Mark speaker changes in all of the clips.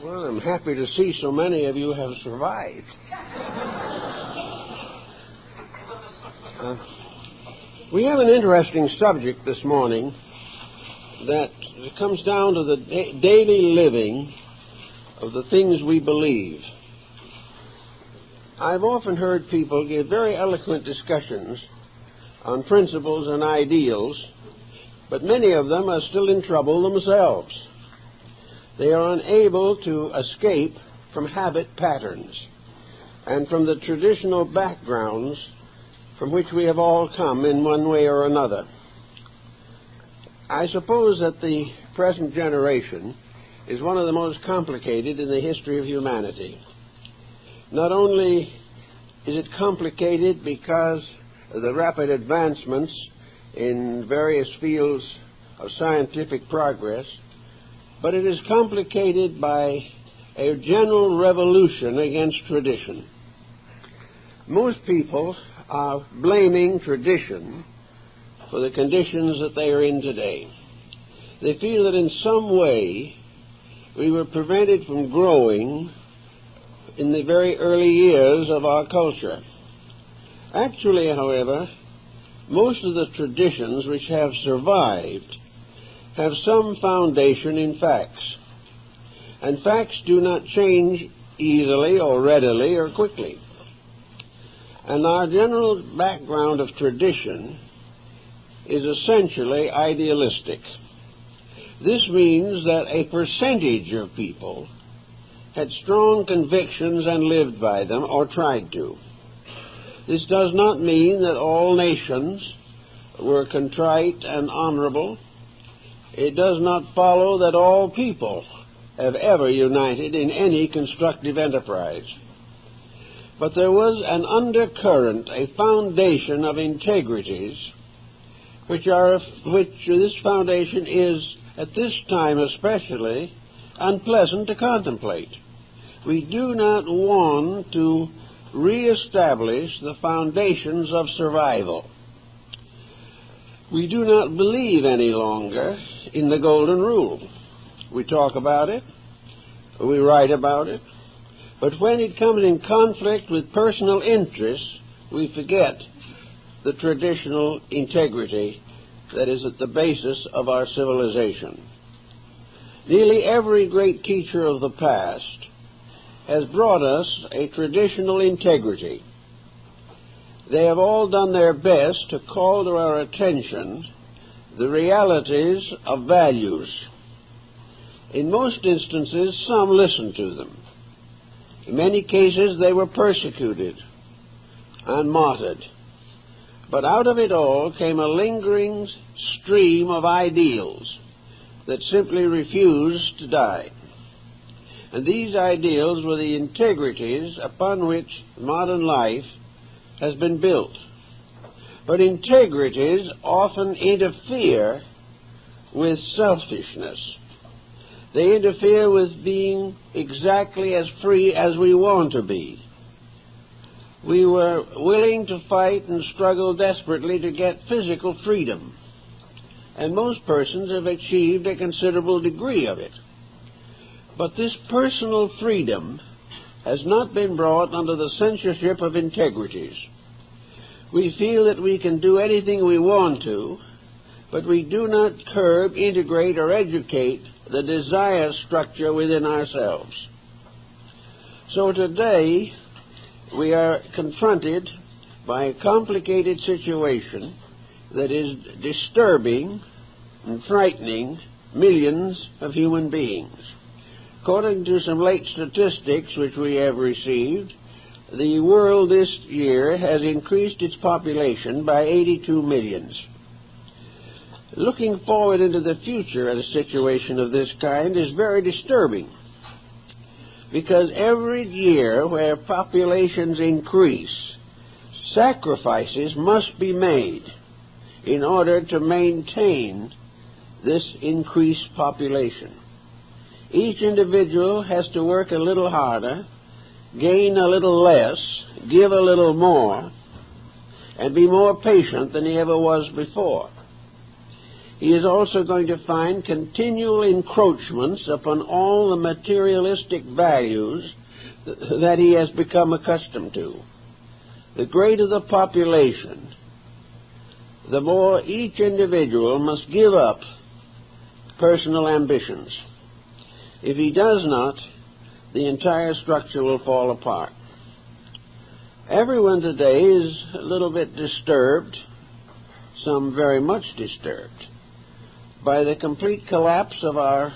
Speaker 1: Well, I'm happy to see so many of you have survived. We have an interesting subject this morning that comes down to the daily living of the things we believe. I've often heard people give very eloquent discussions on principles and ideals, but many of them are still in trouble themselves. They are unable to escape from habit patterns and from the traditional backgrounds from which we have all come in one way or another. I suppose that the present generation is one of the most complicated in the history of humanity. Not only is it complicated because of the rapid advancements in various fields of scientific progress, but it is complicated by a general revolution against tradition. Most people are blaming tradition for the conditions that they are in today. They feel that in some way we were prevented from growing in the very early years of our culture. Actually, however, most of the traditions which have survived have some foundation in facts. And facts do not change easily or readily or quickly. And our general background of tradition is essentially idealistic. This means that a percentage of people had strong convictions and lived by them or tried to. This does not mean that all nations were contrite and honorable. It does not follow that all people have ever united in any constructive enterprise. But there was an undercurrent, a foundation of integrities, which this foundation is, at this time especially, unpleasant to contemplate. We do not want to reestablish the foundations of survival. We do not believe any longer in the golden rule. We talk about it, we write about it, but when it comes in conflict with personal interests, we forget the traditional integrity that is at the basis of our civilization. Nearly every great teacher of the past has brought us a traditional integrity. They have all done their best to call to our attention the realities of values. In most instances, some listened to them. In many cases, they were persecuted and martyred. But out of it all came a lingering stream of ideals that simply refused to die. And these ideals were the integrities upon which modern life has been built. But integrities often interfere with selfishness. They interfere with being exactly as free as we want to be. We were willing to fight and struggle desperately to get physical freedom, and most persons have achieved a considerable degree of it. But this personal freedom has not been brought under the censorship of integrities. We feel that we can do anything we want to, but we do not curb, integrate, or educate the desire structure within ourselves. So today, we are confronted by a complicated situation that is disturbing and frightening millions of human beings. According to some late statistics which we have received, the world this year has increased its population by 82 million. Looking forward into the future at a situation of this kind is very disturbing, because every year where populations increase, sacrifices must be made in order to maintain this increased population. Each individual has to work a little harder, gain a little less, give a little more, and be more patient than he ever was before. he is also going to find continual encroachments upon all the materialistic values that he has become accustomed to. The greater the population, the more each individual must give up personal ambitions. If he does not, the entire structure will fall apart. Everyone today is a little bit disturbed, some very much disturbed, by the complete collapse of our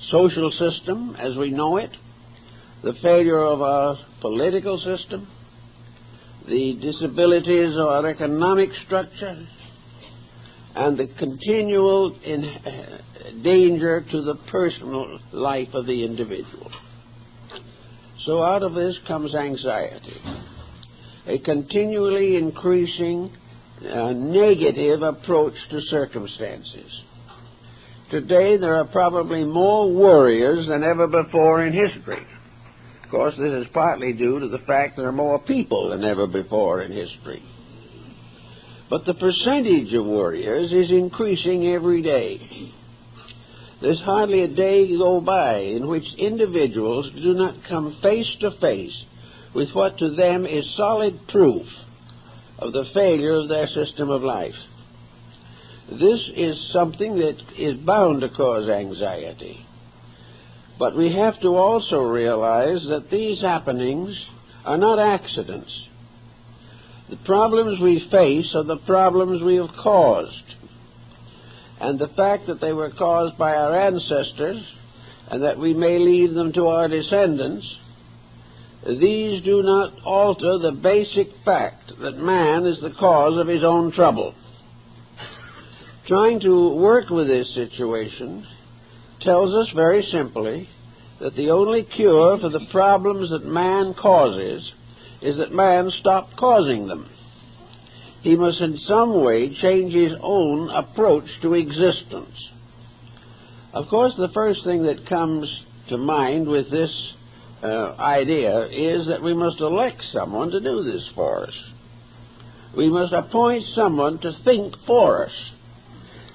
Speaker 1: social system as we know it, the failure of our political system, the disabilities of our economic structure, and the continual danger to the personal life of the individual. So out of this comes anxiety, a continually increasing negative approach to circumstances. Today there are probably more worriers than ever before in history. Of course, this is partly due to the fact there are more people than ever before in history. But the percentage of worriers is increasing every day. There's hardly a day go by in which individuals do not come face to face with what to them is solid proof of the failure of their system of life. This is something that is bound to cause anxiety. But we have to also realize that these happenings are not accidents. The problems we face are the problems we have caused. And the fact that they were caused by our ancestors and that we may leave them to our descendants, these do not alter the basic fact that man is the cause of his own trouble. Trying to work with this situation tells us very simply that the only cure for the problems that man causes is that man stop causing them. He must in some way change his own approach to existence. Of course, the first thing that comes to mind with this idea is that we must elect someone to do this for us. We must appoint someone to think for us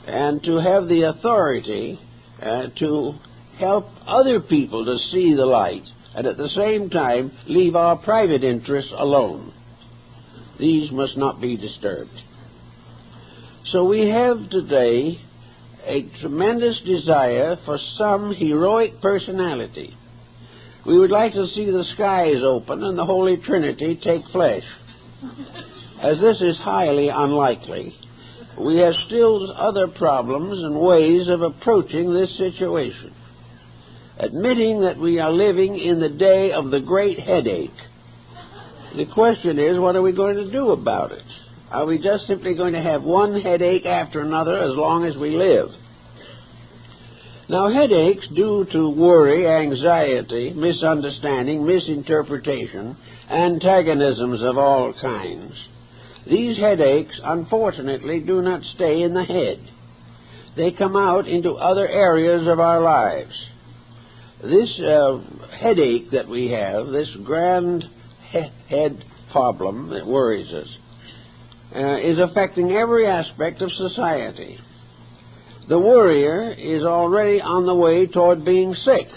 Speaker 1: and to have the authority to help other people to see the light and at the same time leave our private interests alone. These must not be disturbed. So we have today a tremendous desire for some heroic personality. We would like to see the skies open and the Holy Trinity take flesh. As this is highly unlikely, we have still other problems and ways of approaching this situation. Admitting that we are living in the day of the great headache, the question is, what are we going to do about it? Are we just simply going to have one headache after another as long as we live? Now, headaches due to worry, anxiety, misunderstanding, misinterpretation, antagonisms of all kinds, these headaches, unfortunately, do not stay in the head. They come out into other areas of our lives. This headache that we have, this grand head problem that worries us, is affecting every aspect of society. The worrier is already on the way toward being sick.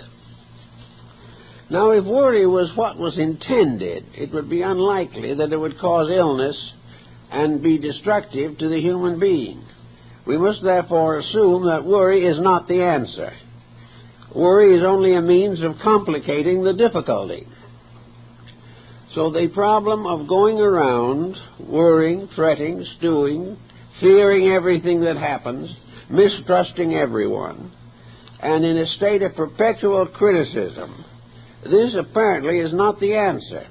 Speaker 1: Now, if worry was what was intended, it would be unlikely that it would cause illness and be destructive to the human being. We must therefore assume that worry is not the answer. Worry is only a means of complicating the difficulty. So the problem of going around worrying, fretting, stewing, fearing everything that happens, mistrusting everyone, and in a state of perpetual criticism, this apparently is not the answer.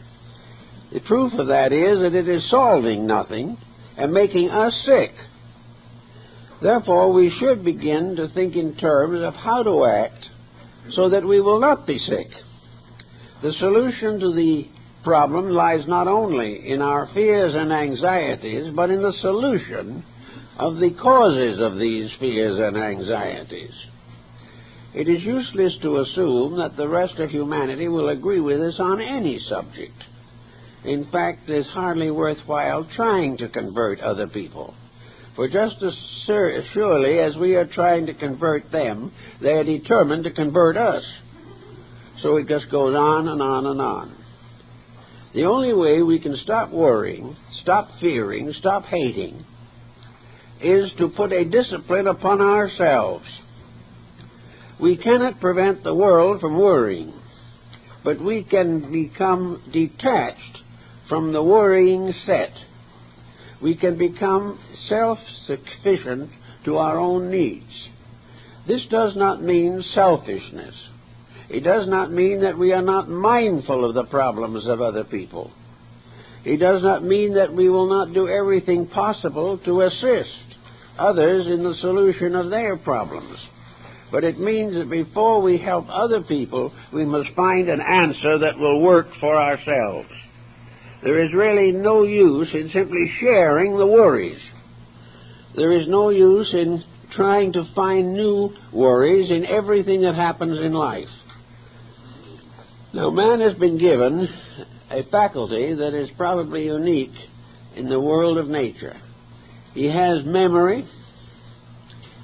Speaker 1: The proof of that is that it is solving nothing and making us sick. Therefore, we should begin to think in terms of how to act so that we will not be sick. The solution to the problem lies not only in our fears and anxieties, but in the solution of the causes of these fears and anxieties. It is useless to assume that the rest of humanity will agree with us on any subject. In fact, it is hardly worthwhile trying to convert other people, For just as surely as we are trying to convert them, they are determined to convert us. So it just goes on and on and on. The only way we can stop worrying, stop fearing, stop hating, is to put a discipline upon ourselves. We cannot prevent the world from worrying, but we can become detached from the worrying set. We can become self-sufficient to our own needs. This does not mean selfishness. It does not mean that we are not mindful of the problems of other people. It does not mean that we will not do everything possible to assist others in the solution of their problems. But it means that before we help other people, we must find an answer that will work for ourselves. There is really no use in simply sharing the worries. There is no use in trying to find new worries in everything that happens in life. Now, man has been given a faculty that is probably unique in the world of nature. He has memory,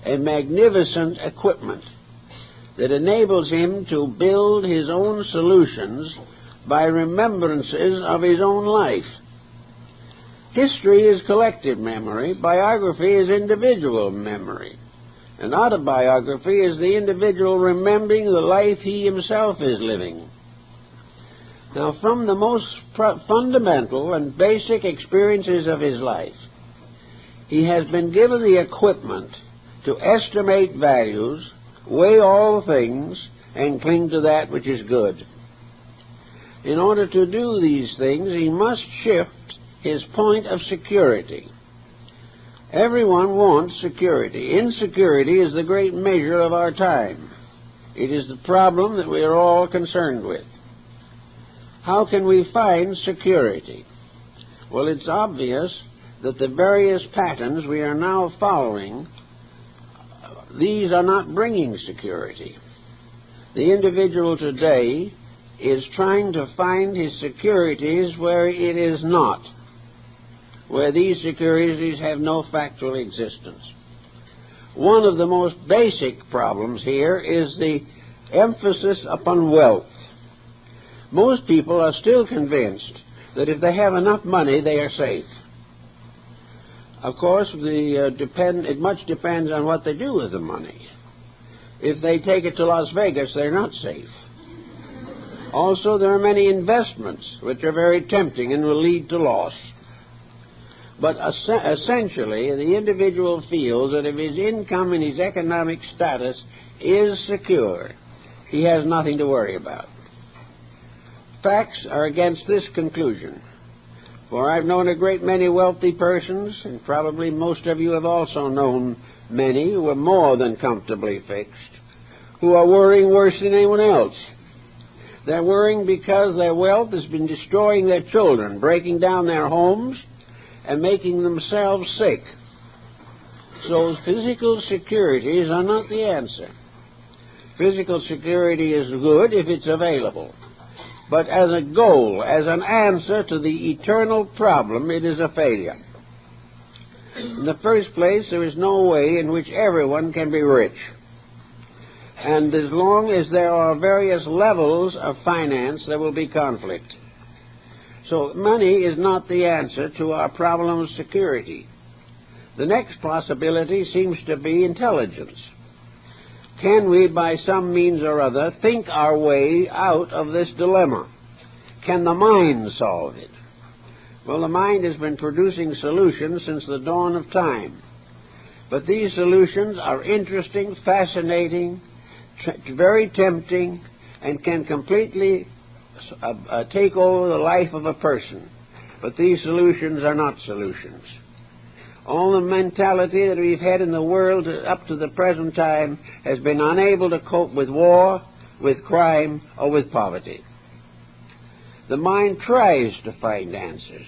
Speaker 1: a magnificent equipment that enables him to build his own solutions by remembrances of his own life. History is collective memory. Biography is individual memory. And autobiography is the individual remembering the life he himself is living. Now, from the most fundamental and basic experiences of his life, he has been given the equipment to estimate values, weigh all things, and cling to that which is good. In order to do these things, he must shift his point of security. Everyone wants security. Insecurity is the great measure of our time. It is the problem that we are all concerned with. How can we find security? Well, it's obvious that the various patterns we are now following, these are not bringing security. The individual today is trying to find his securities where it is not, where these securities have no factual existence. One of the most basic problems here is the emphasis upon wealth. Most people are still convinced that if they have enough money, they are safe. Of course, it much depends on what they do with the money. If they take it to Las Vegas, they're not safe. Also, there are many investments which are very tempting and will lead to loss. But essentially, the individual feels that if his income and his economic status is secure, he has nothing to worry about. Facts are against this conclusion. For I've known a great many wealthy persons, and probably most of you have also known many who are more than comfortably fixed, who are worrying worse than anyone else. They're worrying because their wealth has been destroying their children, breaking down their homes, and making themselves sick. So physical securities are not the answer. Physical security is good if it's available. But as a goal, as an answer to the eternal problem, it is a failure. In the first place, there is no way in which everyone can be rich. And as long as there are various levels of finance, there will be conflict. So money is not the answer to our problem of security. The next possibility seems to be intelligence. Can we, by some means or other, think our way out of this dilemma? Can the mind solve it? Well, the mind has been producing solutions since the dawn of time. But these solutions are interesting, fascinating, very tempting, and can completely take over the life of a person. But these solutions are not solutions. All the mentality that we've had in the world up to the present time has been unable to cope with war, with crime, or with poverty. The mind tries to find answers,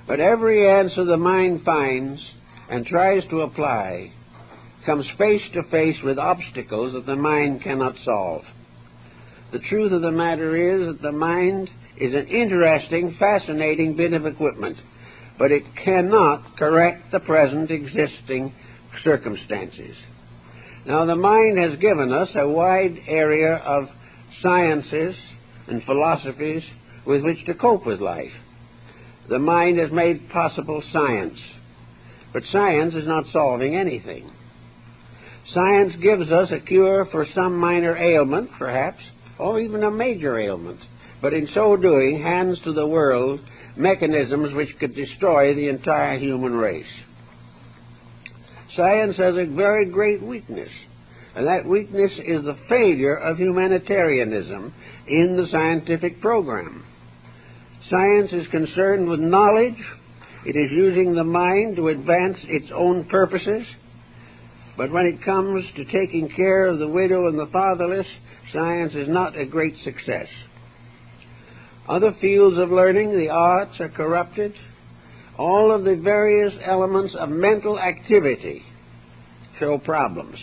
Speaker 1: but every answer the mind finds and tries to apply comes face to face with obstacles that the mind cannot solve. The truth of the matter is that the mind is an interesting, fascinating bit of equipment, but it cannot correct the present existing circumstances. Now, the mind has given us a wide area of sciences and philosophies with which to cope with life. The mind has made possible science, but science is not solving anything. Science gives us a cure for some minor ailment, perhaps, or even a major ailment, but in so doing hands to the world mechanisms which could destroy the entire human race. Science has a very great weakness, and that weakness is the failure of humanitarianism in the scientific program. Science is concerned with knowledge. It is using the mind to advance its own purposes. But when it comes to taking care of the widow and the fatherless, science is not a great success. Other fields of learning, the arts, are corrupted. All of the various elements of mental activity show problems.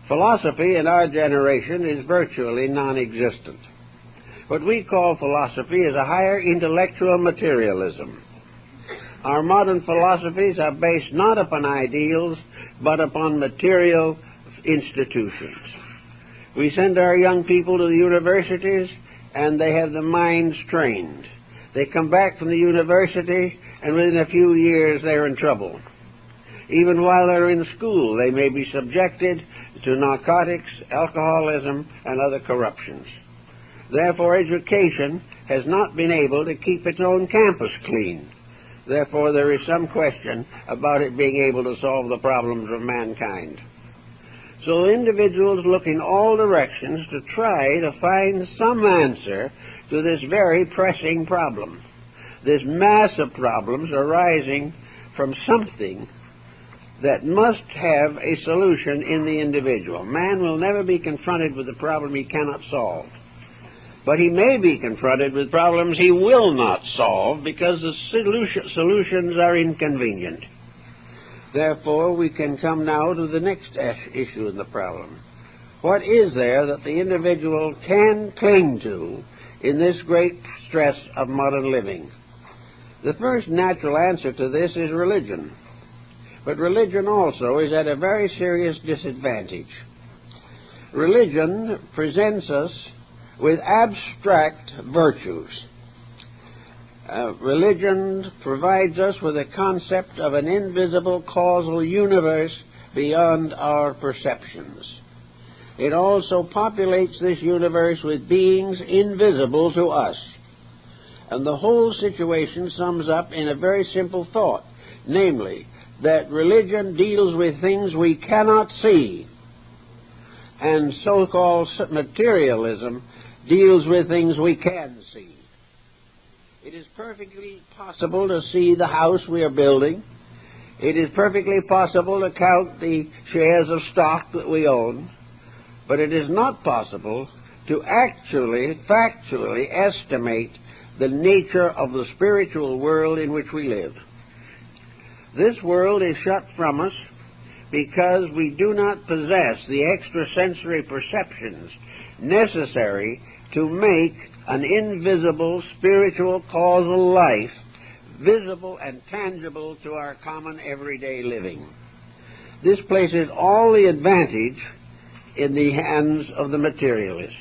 Speaker 1: Philosophy in our generation is virtually non-existent. What we call philosophy is a higher intellectual materialism. Our modern philosophies are based not upon ideals, but upon material institutions. We send our young people to the universities, and they have the minds trained. They come back from the university, and within a few years they're in trouble. Even while they're in school, they may be subjected to narcotics, alcoholism, and other corruptions. Therefore, education has not been able to keep its own campus clean. Therefore, there is some question about it being able to solve the problems of mankind. So individuals look in all directions to try to find some answer to this very pressing problem. This mass of problems arising from something that must have a solution in the individual. Man will never be confronted with a problem he cannot solve. But he may be confronted with problems he will not solve because the solutions are inconvenient. Therefore, we can come now to the next issue in the problem. What is there that the individual can cling to in this great stress of modern living? The first natural answer to this is religion. But religion also is at a very serious disadvantage. Religion presents us with abstract virtues. Religion provides us with a concept of an invisible causal universe beyond our perceptions. It also populates this universe with beings invisible to us. And the whole situation sums up in a very simple thought, namely, that religion deals with things we cannot see, and so-called materialism deals with things we can see. It is perfectly possible to see the house we are building. It is perfectly possible to count the shares of stock that we own. But it is not possible to actually, factually estimate the nature of the spiritual world in which we live. This world is shut from us because we do not possess the extrasensory perceptions necessary to make an invisible spiritual causal life visible and tangible to our common everyday living. This places all the advantage in the hands of the materialist.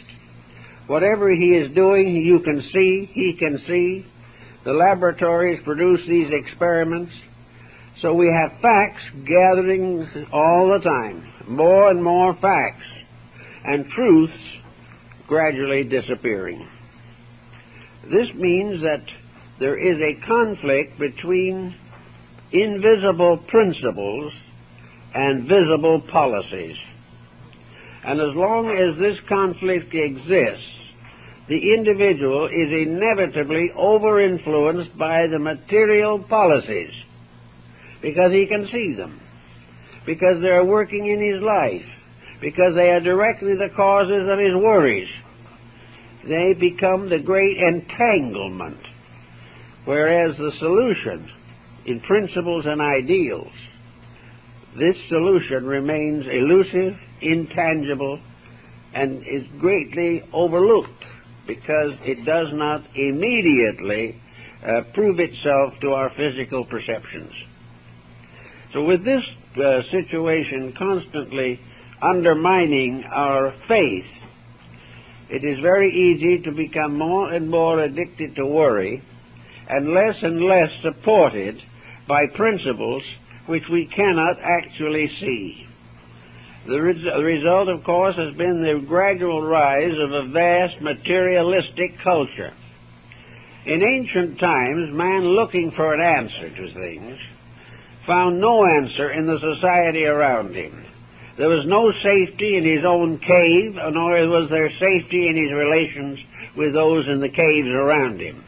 Speaker 1: Whatever he is doing, you can see, he can see. The laboratories produce these experiments. So we have facts gathering all the time, more and more facts, and truths gradually disappearing. This means that there is a conflict between invisible principles and visible policies. And as long as this conflict exists, the individual is inevitably over-influenced by the material policies because he can see them, because they are working in his life, because they are directly the causes of his worries. They become the great entanglement, whereas the solution in principles and ideals, this solution remains elusive, intangible, and is greatly overlooked because it does not immediately prove itself to our physical perceptions. So with this situation constantly undermining our faith, it is very easy to become more and more addicted to worry and less supported by principles which we cannot actually see. The result, of course, has been the gradual rise of a vast materialistic culture. In ancient times, man looking for an answer to things found no answer in the society around him. There was no safety in his own cave, nor was there safety in his relations with those in the caves around him.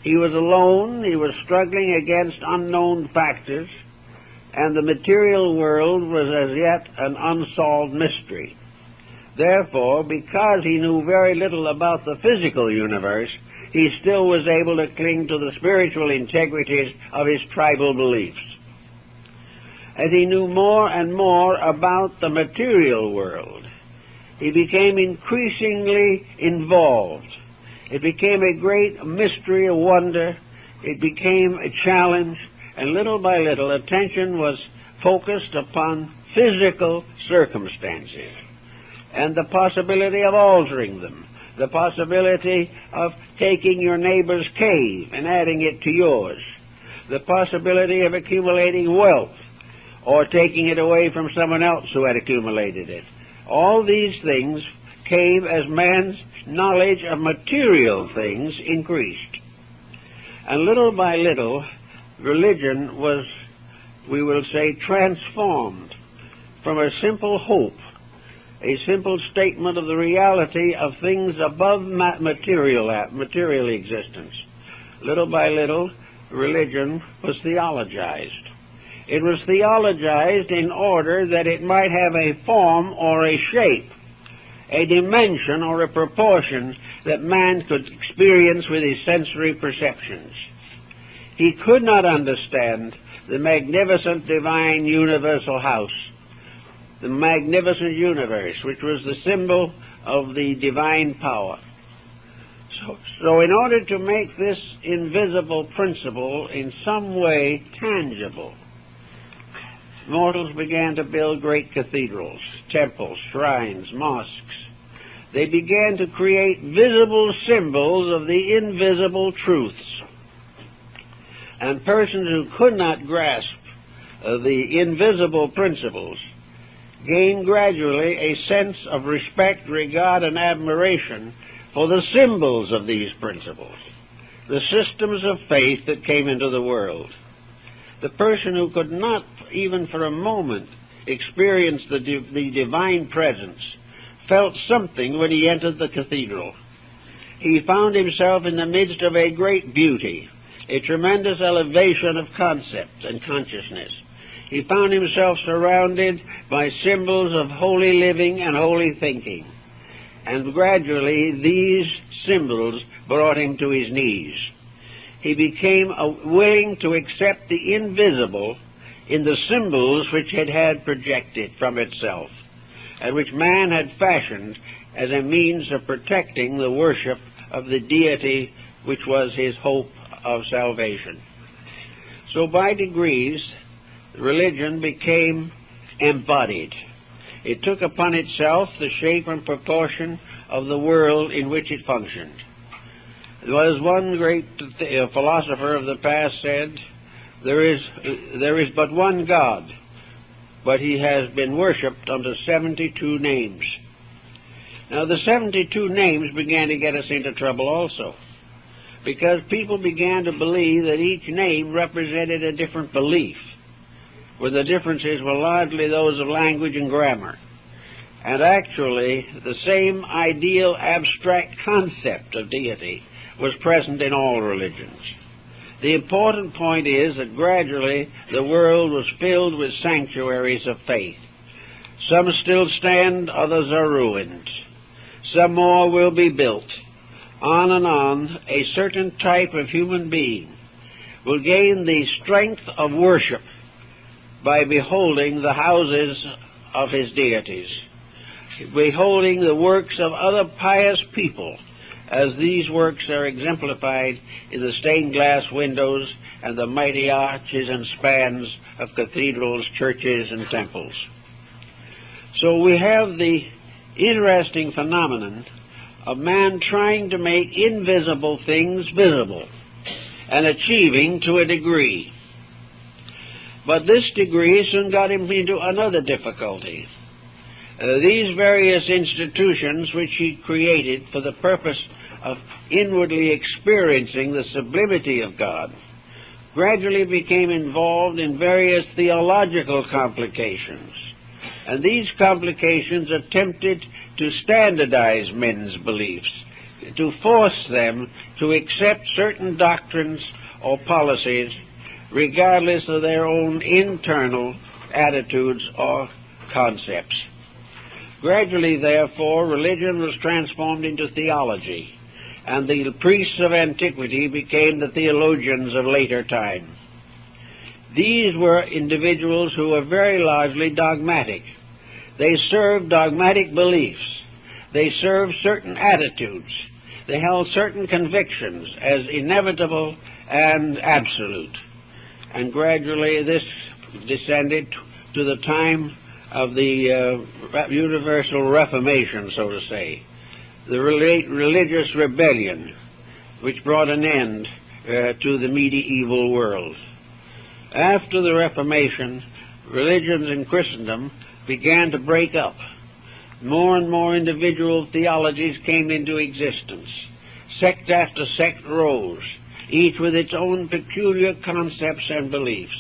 Speaker 1: He was alone, he was struggling against unknown factors, and the material world was as yet an unsolved mystery. Therefore, because he knew very little about the physical universe, he still was able to cling to the spiritual integrities of his tribal beliefs. As he knew more and more about the material world, he became increasingly involved. It became a great mystery, a wonder. It became a challenge, and little by little attention was focused upon physical circumstances and the possibility of altering them, the possibility of taking your neighbor's cave and adding it to yours, the possibility of accumulating wealth or taking it away from someone else who had accumulated it. All these things came as man's knowledge of material things increased. And little by little, religion was, we will say, transformed from a simple hope, a simple statement of the reality of things above material existence. Little by little, religion was theologized. It was theologized in order that it might have a form or a shape, a dimension or a proportion that man could experience with his sensory perceptions. He could not understand the magnificent divine universal house, the magnificent universe, which was the symbol of the divine power. So in order to make this invisible principle in some way tangible, mortals began to build great cathedrals, temples, shrines, mosques. They began to create visible symbols of the invisible truths. And persons who could not grasp the invisible principles gained gradually a sense of respect, regard, and admiration for the symbols of these principles, the systems of faith that came into the world. The person who could not, even for a moment, experience the divine presence felt something when he entered the cathedral. He found himself in the midst of a great beauty, a tremendous elevation of concept and consciousness. He found himself surrounded by symbols of holy living and holy thinking. And gradually these symbols brought him to his knees. He became willing to accept the invisible in the symbols which it had projected from itself, and which man had fashioned as a means of protecting the worship of the deity which was his hope of salvation. So by degrees, religion became embodied. It took upon itself the shape and proportion of the world in which it functioned. There was one great philosopher of the past said, there is but one God, but he has been worshipped under 72 names. Now the 72 names began to get us into trouble also, because people began to believe that each name represented a different belief, where the differences were largely those of language and grammar. And actually, the same ideal abstract concept of deity was present in all religions. The important point is that gradually the world was filled with sanctuaries of faith. Some still stand, others are ruined. Some more will be built. On and on, a certain type of human being will gain the strength of worship by beholding the houses of his deities, beholding the works of other pious people, as these works are exemplified in the stained glass windows and the mighty arches and spans of cathedrals, churches, and temples. So we have the interesting phenomenon of man trying to make invisible things visible and achieving to a degree. But this degree soon got him into another difficulty. These various institutions which he created for the purpose of inwardly experiencing the sublimity of God gradually became involved in various theological complications. And these complications attempted to standardize men's beliefs, to force them to accept certain doctrines or policies regardless of their own internal attitudes or concepts. Gradually, therefore, religion was transformed into theology, and the priests of antiquity became the theologians of later time. These were individuals who were very largely dogmatic. They served dogmatic beliefs. They served certain attitudes. They held certain convictions as inevitable and absolute. And gradually this descended to the time of the Universal Reformation, so to say, the religious rebellion which brought an end to the medieval world. After the Reformation, religions in Christendom began to break up. More and more individual theologies came into existence. Sect after sect rose, each with its own peculiar concepts and beliefs.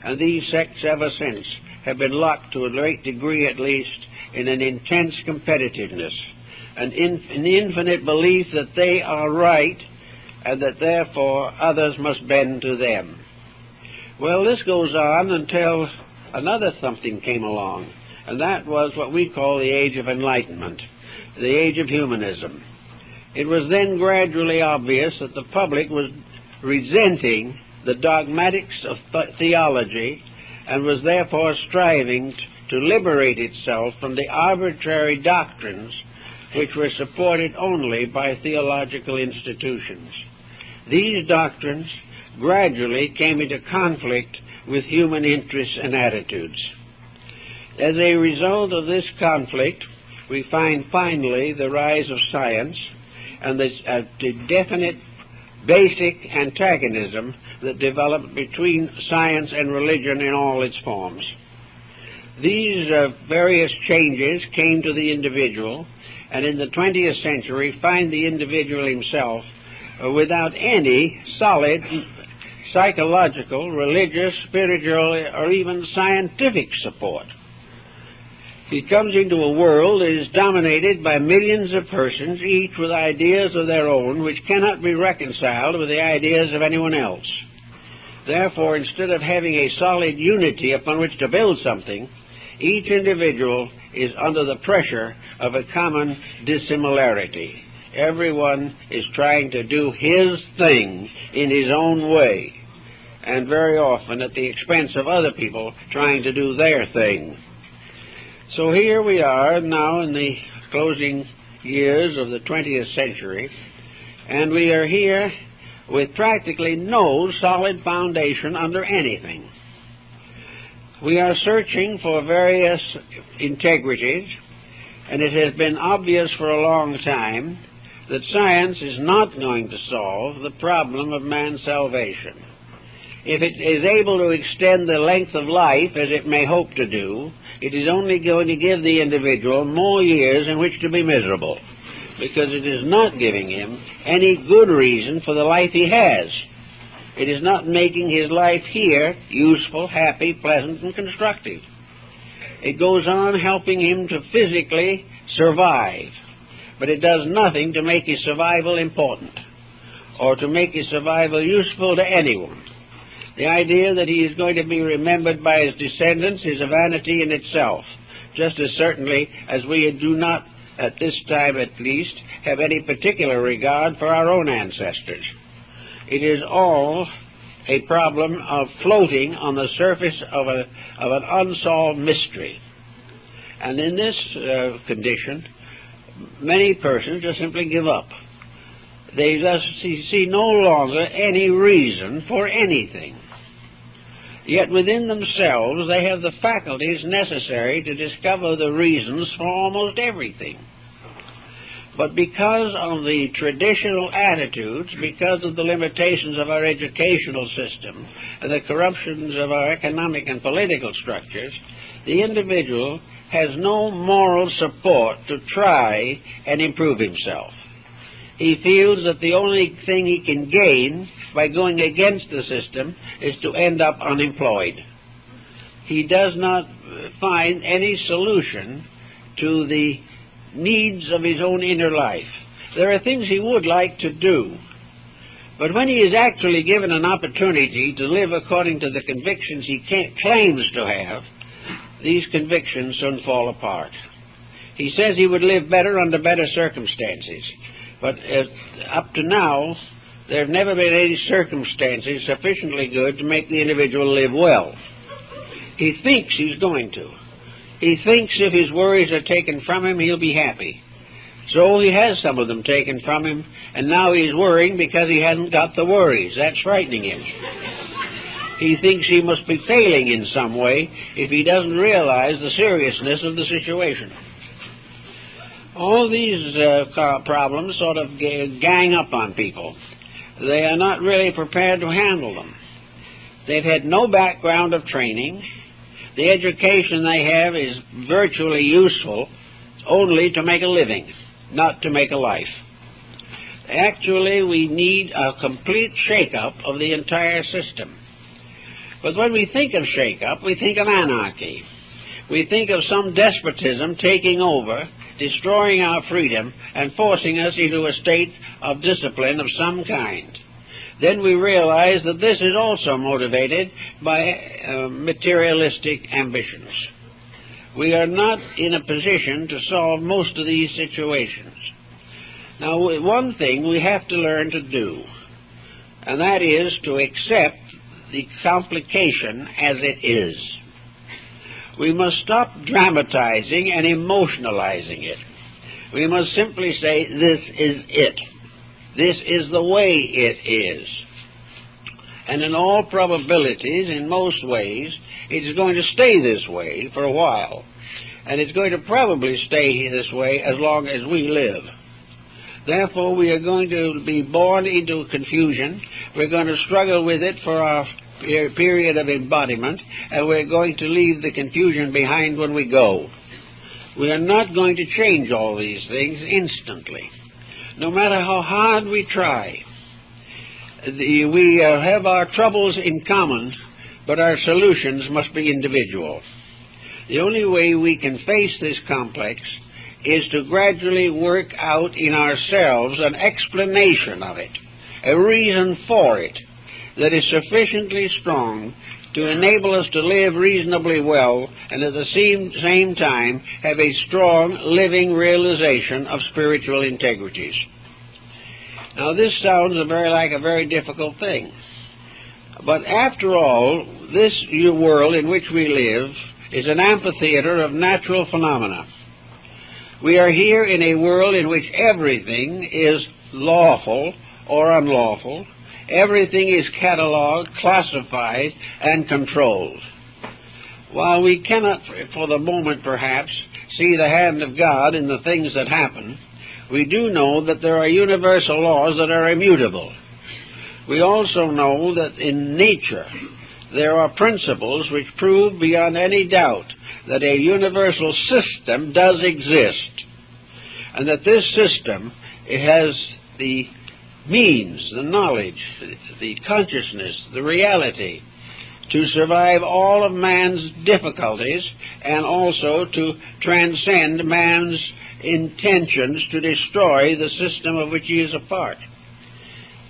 Speaker 1: And these sects ever since have been locked, to a great degree at least, in an intense competitiveness, an infinite belief that they are right and that therefore others must bend to them. Well, this goes on until another something came along, and that was what we call the Age of Enlightenment, the Age of Humanism. It was then gradually obvious that the public was resenting the dogmatics of theology and was therefore striving to liberate itself from the arbitrary doctrines which were supported only by theological institutions. These doctrines gradually came into conflict with human interests and attitudes. As a result of this conflict, we find finally the rise of science and the definite basic antagonism that developed between science and religion in all its forms. These various changes came to the individual, and in the 20th century find the individual himself without any solid psychological, religious, spiritual, or even scientific support. He comes into a world that is dominated by millions of persons, each with ideas of their own, which cannot be reconciled with the ideas of anyone else. Therefore, instead of having a solid unity upon which to build something, each individual is under the pressure of a common dissimilarity. Everyone is trying to do his thing in his own way, and very often at the expense of other people trying to do their thing. So here we are now in the closing years of the 20th century, and we are here with practically no solid foundation under anything. We are searching for various integrities, and it has been obvious for a long time that science is not going to solve the problem of man's salvation. If it is able to extend the length of life, as it may hope to do, it is only going to give the individual more years in which to be miserable, because it is not giving him any good reason for the life he has. It is not making his life here useful, happy, pleasant, and constructive. It goes on helping him to physically survive, but it does nothing to make his survival important or to make his survival useful to anyone. The idea that he is going to be remembered by his descendants is a vanity in itself, just as certainly as we do not, at this time at least, have any particular regard for our own ancestors. It is all a problem of floating on the surface of an unsolved mystery. And in this condition, many persons just simply give up. They thus see no longer any reason for anything. Yet within themselves they have the faculties necessary to discover the reasons for almost everything. But because of the traditional attitudes, because of the limitations of our educational system, and the corruptions of our economic and political structures, the individual has no moral support to try and improve himself. He feels that the only thing he can gain by going against the system is to end up unemployed. He does not find any solution to the needs of his own inner life. There are things he would like to do, but when he is actually given an opportunity to live according to the convictions he claims to have, these convictions soon fall apart. He says he would live better under better circumstances, but up to now, there have never been any circumstances sufficiently good to make the individual live well. He thinks he's going to. He thinks if his worries are taken from him, he'll be happy. So he has some of them taken from him, and now he's worrying because he hasn't got the worries. That's frightening him. He thinks he must be failing in some way if he doesn't realize the seriousness of the situation. All these problems sort of gang up on people. They are not really prepared to handle them. They've had no background of training. The education they have is virtually useful only to make a living, not to make a life. Actually, we need a complete shake-up of the entire system. But when we think of shake-up, we think of anarchy. We think of some despotism taking over, destroying our freedom, and forcing us into a state of discipline of some kind. Then we realize that this is also motivated by materialistic ambitions. We are not in a position to solve most of these situations. Now, one thing we have to learn to do, and that is to accept the complication as it is. We must stop dramatizing and emotionalizing it. We must simply say, this is it. This is the way it is. And in all probabilities, in most ways, it's going to stay this way for a while. And it's going to probably stay this way as long as we live. Therefore, we are going to be born into confusion. We're going to struggle with it for our period of embodiment, and we're going to leave the confusion behind when we go. We are not going to change all these things instantly, no matter how hard we try. We have our troubles in common, but our solutions must be individual. The only way we can face this complex is to gradually work out in ourselves an explanation of it, a reason for it, that is sufficiently strong to enable us to live reasonably well and at the same time have a strong living realization of spiritual integrities. Now, this sounds like a very difficult thing. But after all, this world in which we live is an amphitheater of natural phenomena. We are here in a world in which everything is lawful or unlawful. Everything is catalogued, classified, and controlled. While we cannot, for the moment perhaps, see the hand of God in the things that happen, we do know that there are universal laws that are immutable. We also know that in nature there are principles which prove beyond any doubt that a universal system does exist, and that this system has the means, the knowledge, the consciousness, the reality to survive all of man's difficulties and also to transcend man's intentions to destroy the system of which he is a part.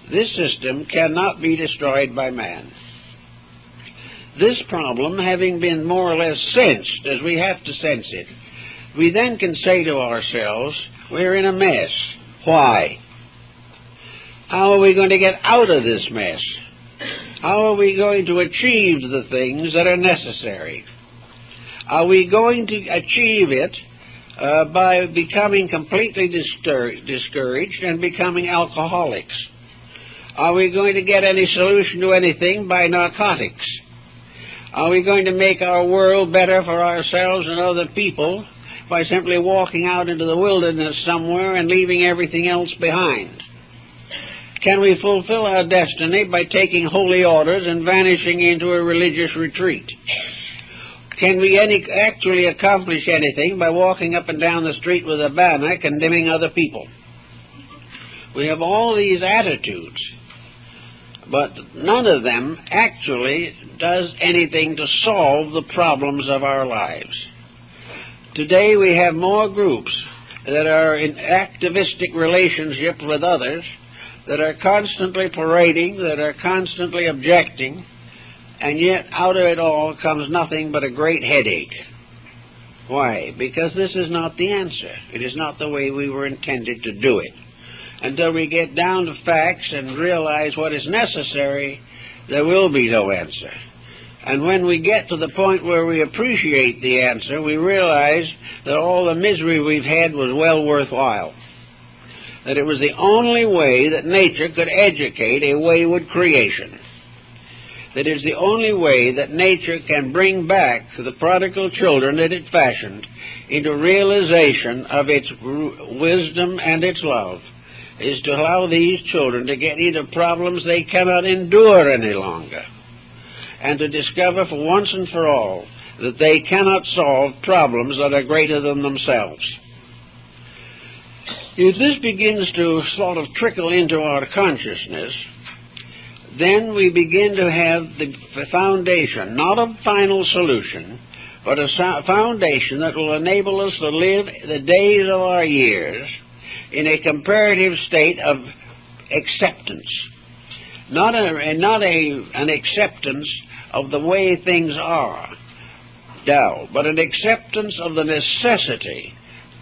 Speaker 1: This system cannot be destroyed by man. This problem having been more or less sensed, as we have to sense it, we then can say to ourselves, we're in a mess. Why? How are we going to get out of this mess? How are we going to achieve the things that are necessary? Are we going to achieve it by becoming completely discouraged and becoming alcoholics? Are we going to get any solution to anything by narcotics? Are we going to make our world better for ourselves and other people by simply walking out into the wilderness somewhere and leaving everything else behind? Can we fulfill our destiny by taking holy orders and vanishing into a religious retreat? Can we actually accomplish anything by walking up and down the street with a banner condemning other people? We have all these attitudes, but none of them actually does anything to solve the problems of our lives. Today we have more groups that are in activistic relationship with others, that are constantly parading, that are constantly objecting, and yet out of it all comes nothing but a great headache. Why? Because this is not the answer. It is not the way we were intended to do it. Until we get down to facts and realize what is necessary, there will be no answer. And when we get to the point where we appreciate the answer, we realize that all the misery we've had was well worthwhile. That it was the only way that nature could educate a wayward creation. That it's the only way that nature can bring back the prodigal children that it fashioned into realization of its wisdom and its love, is to allow these children to get into problems they cannot endure any longer, and to discover for once and for all that they cannot solve problems that are greater than themselves. If this begins to sort of trickle into our consciousness, then we begin to have the foundation, not a final solution, but a foundation that will enable us to live the days of our years in a comparative state of acceptance. Not an acceptance of the way things are now, but an acceptance of the necessity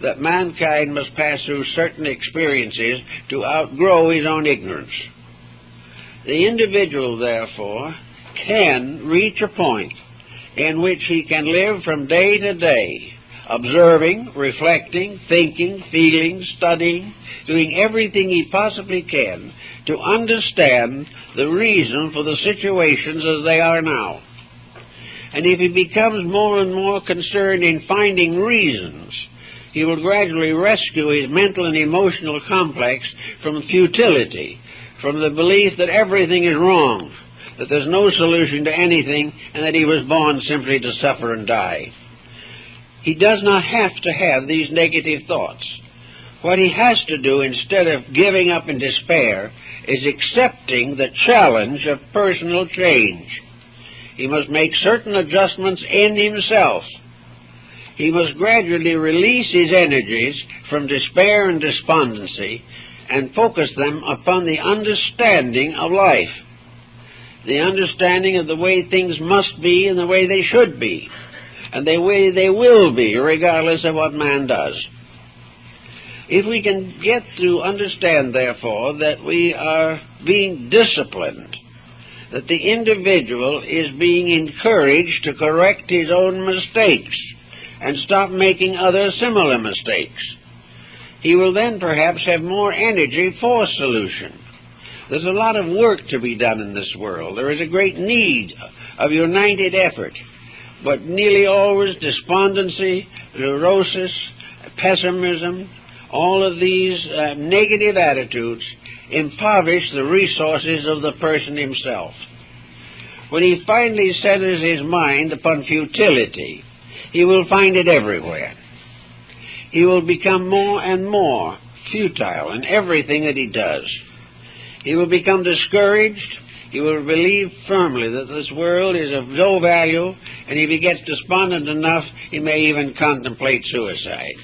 Speaker 1: that mankind must pass through certain experiences to outgrow his own ignorance. The individual, therefore, can reach a point in which he can live from day to day, observing, reflecting, thinking, feeling, studying, doing everything he possibly can to understand the reason for the situations as they are now. And if he becomes more and more concerned in finding reasons, he will gradually rescue his mental and emotional complex from futility, from the belief that everything is wrong, that there's no solution to anything, and that he was born simply to suffer and die. He does not have to have these negative thoughts. What he has to do, instead of giving up in despair, is accepting the challenge of personal change. He must make certain adjustments in himself. He must gradually release his energies from despair and despondency and focus them upon the understanding of life, the understanding of the way things must be and the way they should be, and the way they will be, regardless of what man does. If we can get to understand, therefore, that we are being disciplined, that the individual is being encouraged to correct his own mistakes and stop making other similar mistakes, he will then perhaps have more energy for solution. There's a lot of work to be done in this world. There is a great need of united effort, but nearly always despondency, neurosis, pessimism, all of these negative attitudes impoverish the resources of the person himself. When he finally centers his mind upon futility, he will find it everywhere. He will become more and more futile in everything that he does. He will become discouraged. He will believe firmly that this world is of no value, and if he gets despondent enough, he may even contemplate suicide.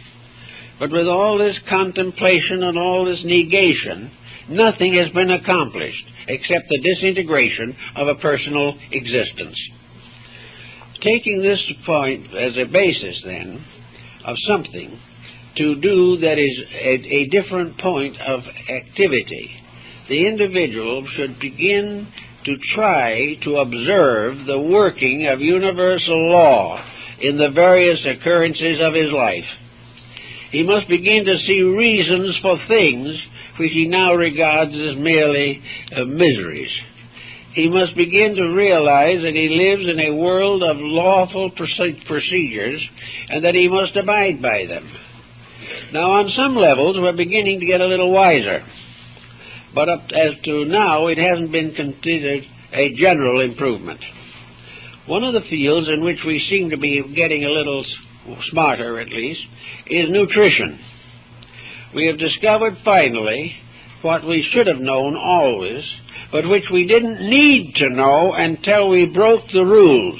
Speaker 1: But with all this contemplation and all this negation, nothing has been accomplished except the disintegration of a personal existence. Taking this point as a basis, then, of something to do that is a different point of activity, the individual should begin to try to observe the working of universal law in the various occurrences of his life. He must begin to see reasons for things which he now regards as merely miseries. He must begin to realize that he lives in a world of lawful procedures and that he must abide by them. Now, on some levels, we're beginning to get a little wiser, but up as to now, it hasn't been considered a general improvement. One of the fields in which we seem to be getting a little smarter, at least, is nutrition. We have discovered finally what we should have known always, but which we didn't need to know until we broke the rules,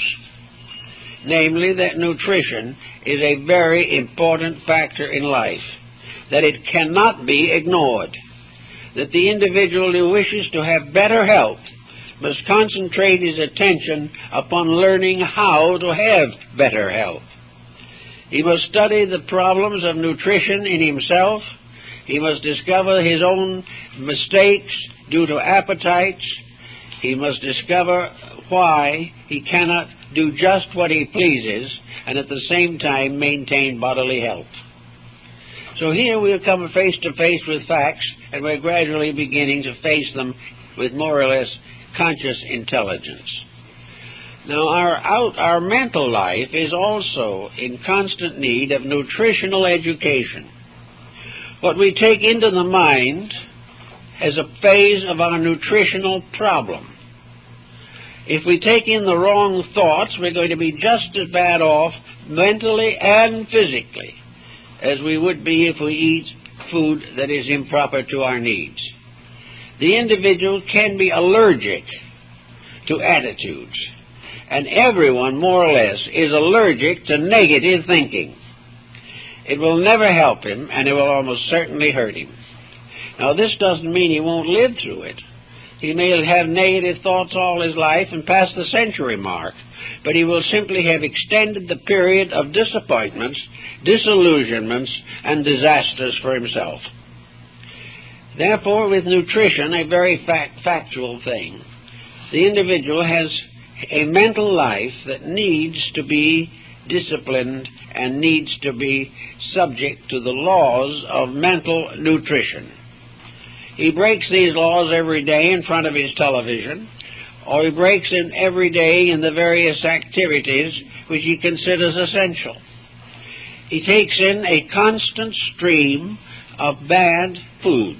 Speaker 1: namely that nutrition is a very important factor in life, that it cannot be ignored, that the individual who wishes to have better health must concentrate his attention upon learning how to have better health. He must study the problems of nutrition in himself. He must discover his own mistakes due to appetites. He must discover why he cannot do just what he pleases and at the same time maintain bodily health. So here we come face to face with facts, and we're gradually beginning to face them with more or less conscious intelligence. Now, our mental life is also in constant need of nutritional education. What we take into the mind is a phase of our nutritional problem. If we take in the wrong thoughts, we're going to be just as bad off mentally and physically as we would be if we eat food that is improper to our needs. The individual can be allergic to attitudes, and everyone, more or less, is allergic to negative thinking. It will never help him, and it will almost certainly hurt him. Now, this doesn't mean he won't live through it. He may have negative thoughts all his life and pass the century mark, but he will simply have extended the period of disappointments, disillusionments, and disasters for himself. Therefore, with nutrition, a very factual thing, the individual has a mental life that needs to be disciplined and needs to be subject to the laws of mental nutrition. He breaks these laws every day in front of his television, or he breaks them every day in the various activities which he considers essential. He takes in a constant stream of bad food.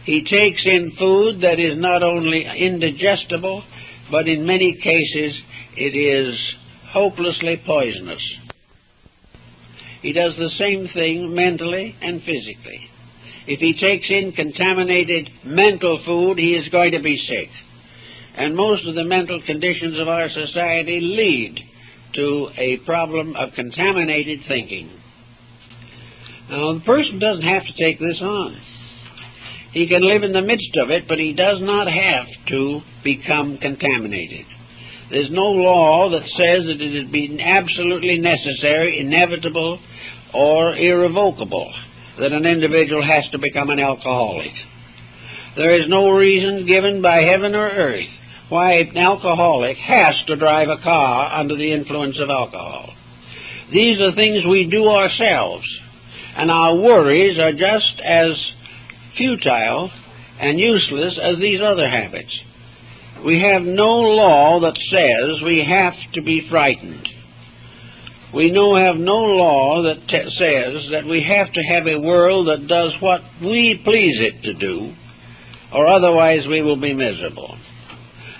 Speaker 1: He takes in food that is not only indigestible, but in many cases it is hopelessly poisonous. He does the same thing mentally and physically. If he takes in contaminated mental food, he is going to be sick. And most of the mental conditions of our society lead to a problem of contaminated thinking. Now, the person doesn't have to take this on. He can live in the midst of it, but he does not have to become contaminated. There's no law that says that it has been absolutely necessary, inevitable, or irrevocable that an individual has to become an alcoholic. There is no reason given by heaven or earth why an alcoholic has to drive a car under the influence of alcohol. These are things we do ourselves, and our worries are just as futile and useless as these other habits. We have no law that says we have to be frightened. We have no law that says that we have to have a world that does what we please it to do, or otherwise we will be miserable.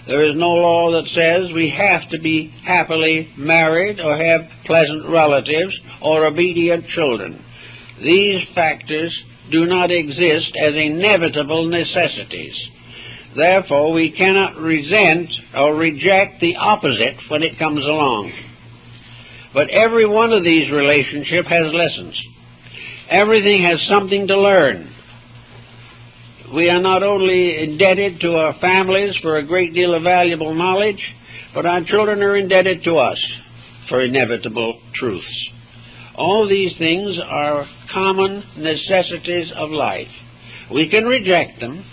Speaker 1: There is no law that says we have to be happily married or have pleasant relatives or obedient children. These factors do not exist as inevitable necessities. Therefore, we cannot resent or reject the opposite when it comes along. But every one of these relationships has lessons. Everything has something to learn. We are not only indebted to our families for a great deal of valuable knowledge, but our children are indebted to us for inevitable truths. All these things are common necessities of life. We can reject them.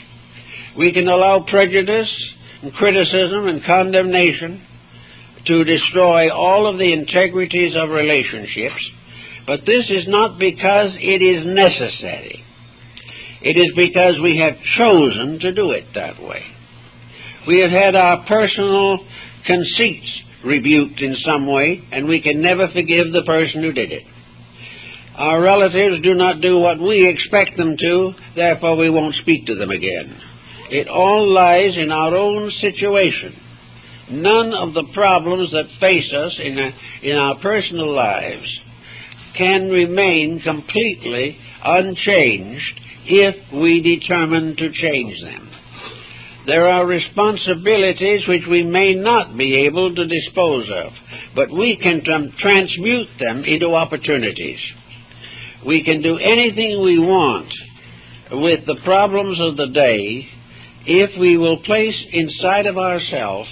Speaker 1: We can allow prejudice and criticism and condemnation to destroy all of the integrities of relationships, But this is not because it is necessary. It is because we have chosen to do it that way. We have had our personal conceits rebuked in some way, and we can never forgive the person who did it. Our relatives do not do what we expect them to, therefore we won't speak to them again. It all lies in our own situation. None of the problems that face us in our personal lives can remain completely unchanged if we determine to change them. There are responsibilities which we may not be able to dispose of, but we can transmute them into opportunities. We can do anything we want with the problems of the day if we will place inside of ourselves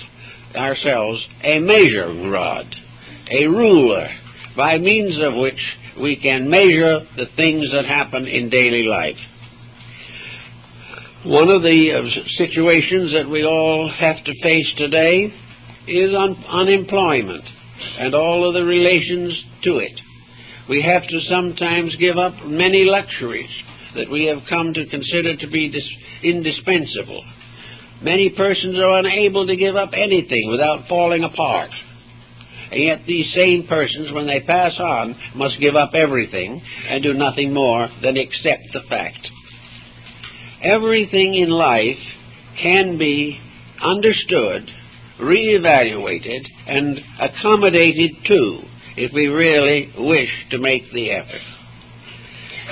Speaker 1: a measuring rod, a ruler, by means of which we can measure the things that happen in daily life. One of the situations that we all have to face today is unemployment and all of the relations to it. We have to sometimes give up many luxuries that we have come to consider to be indispensable. Many persons are unable to give up anything without falling apart. And yet these same persons, when they pass on, must give up everything and do nothing more than accept the fact. Everything in life can be understood, reevaluated, and accommodated to, if we really wish to make the effort.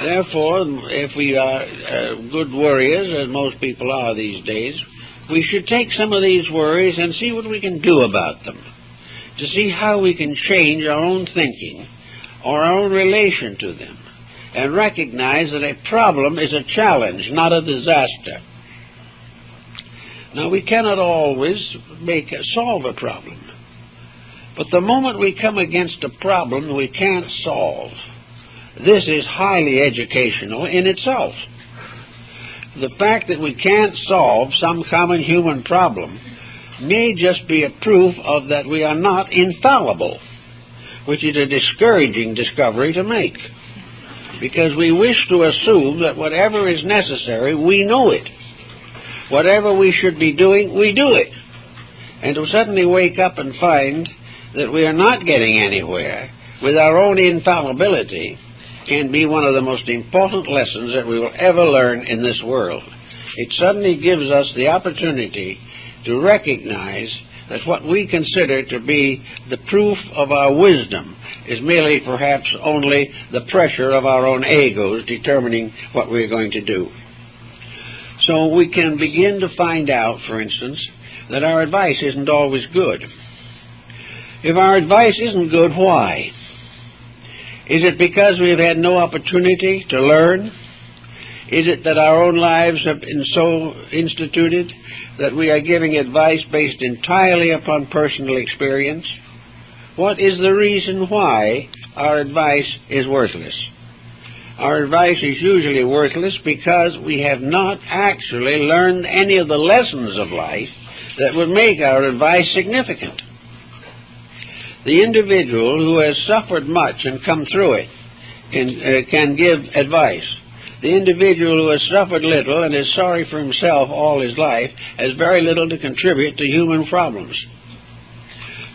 Speaker 1: Therefore, if we are good worriers, as most people are these days, we should take some of these worries and see what we can do about them, to see how we can change our own thinking or our own relation to them, and recognize that a problem is a challenge, not a disaster. Now, we cannot always solve a problem, but the moment we come against a problem we can't solve, this is highly educational in itself. The fact that we can't solve some common human problem may just be a proof of that we are not infallible, which is a discouraging discovery to make, because we wish to assume that whatever is necessary, we know it. Whatever we should be doing, we do it. And to suddenly wake up and find that we are not getting anywhere with our own infallibility can be one of the most important lessons that we will ever learn in this world. It suddenly gives us the opportunity to recognize that what we consider to be the proof of our wisdom is merely perhaps only the pressure of our own egos determining what we're going to do. So we can begin to find out, for instance, that our advice isn't always good. If our advice isn't good, why? Is it because we have had no opportunity to learn? Is it that our own lives have been so instituted that we are giving advice based entirely upon personal experience? What is the reason why our advice is worthless? Our advice is usually worthless because we have not actually learned any of the lessons of life that would make our advice significant. The individual who has suffered much and come through it can give advice. The individual who has suffered little and is sorry for himself all his life has very little to contribute to human problems.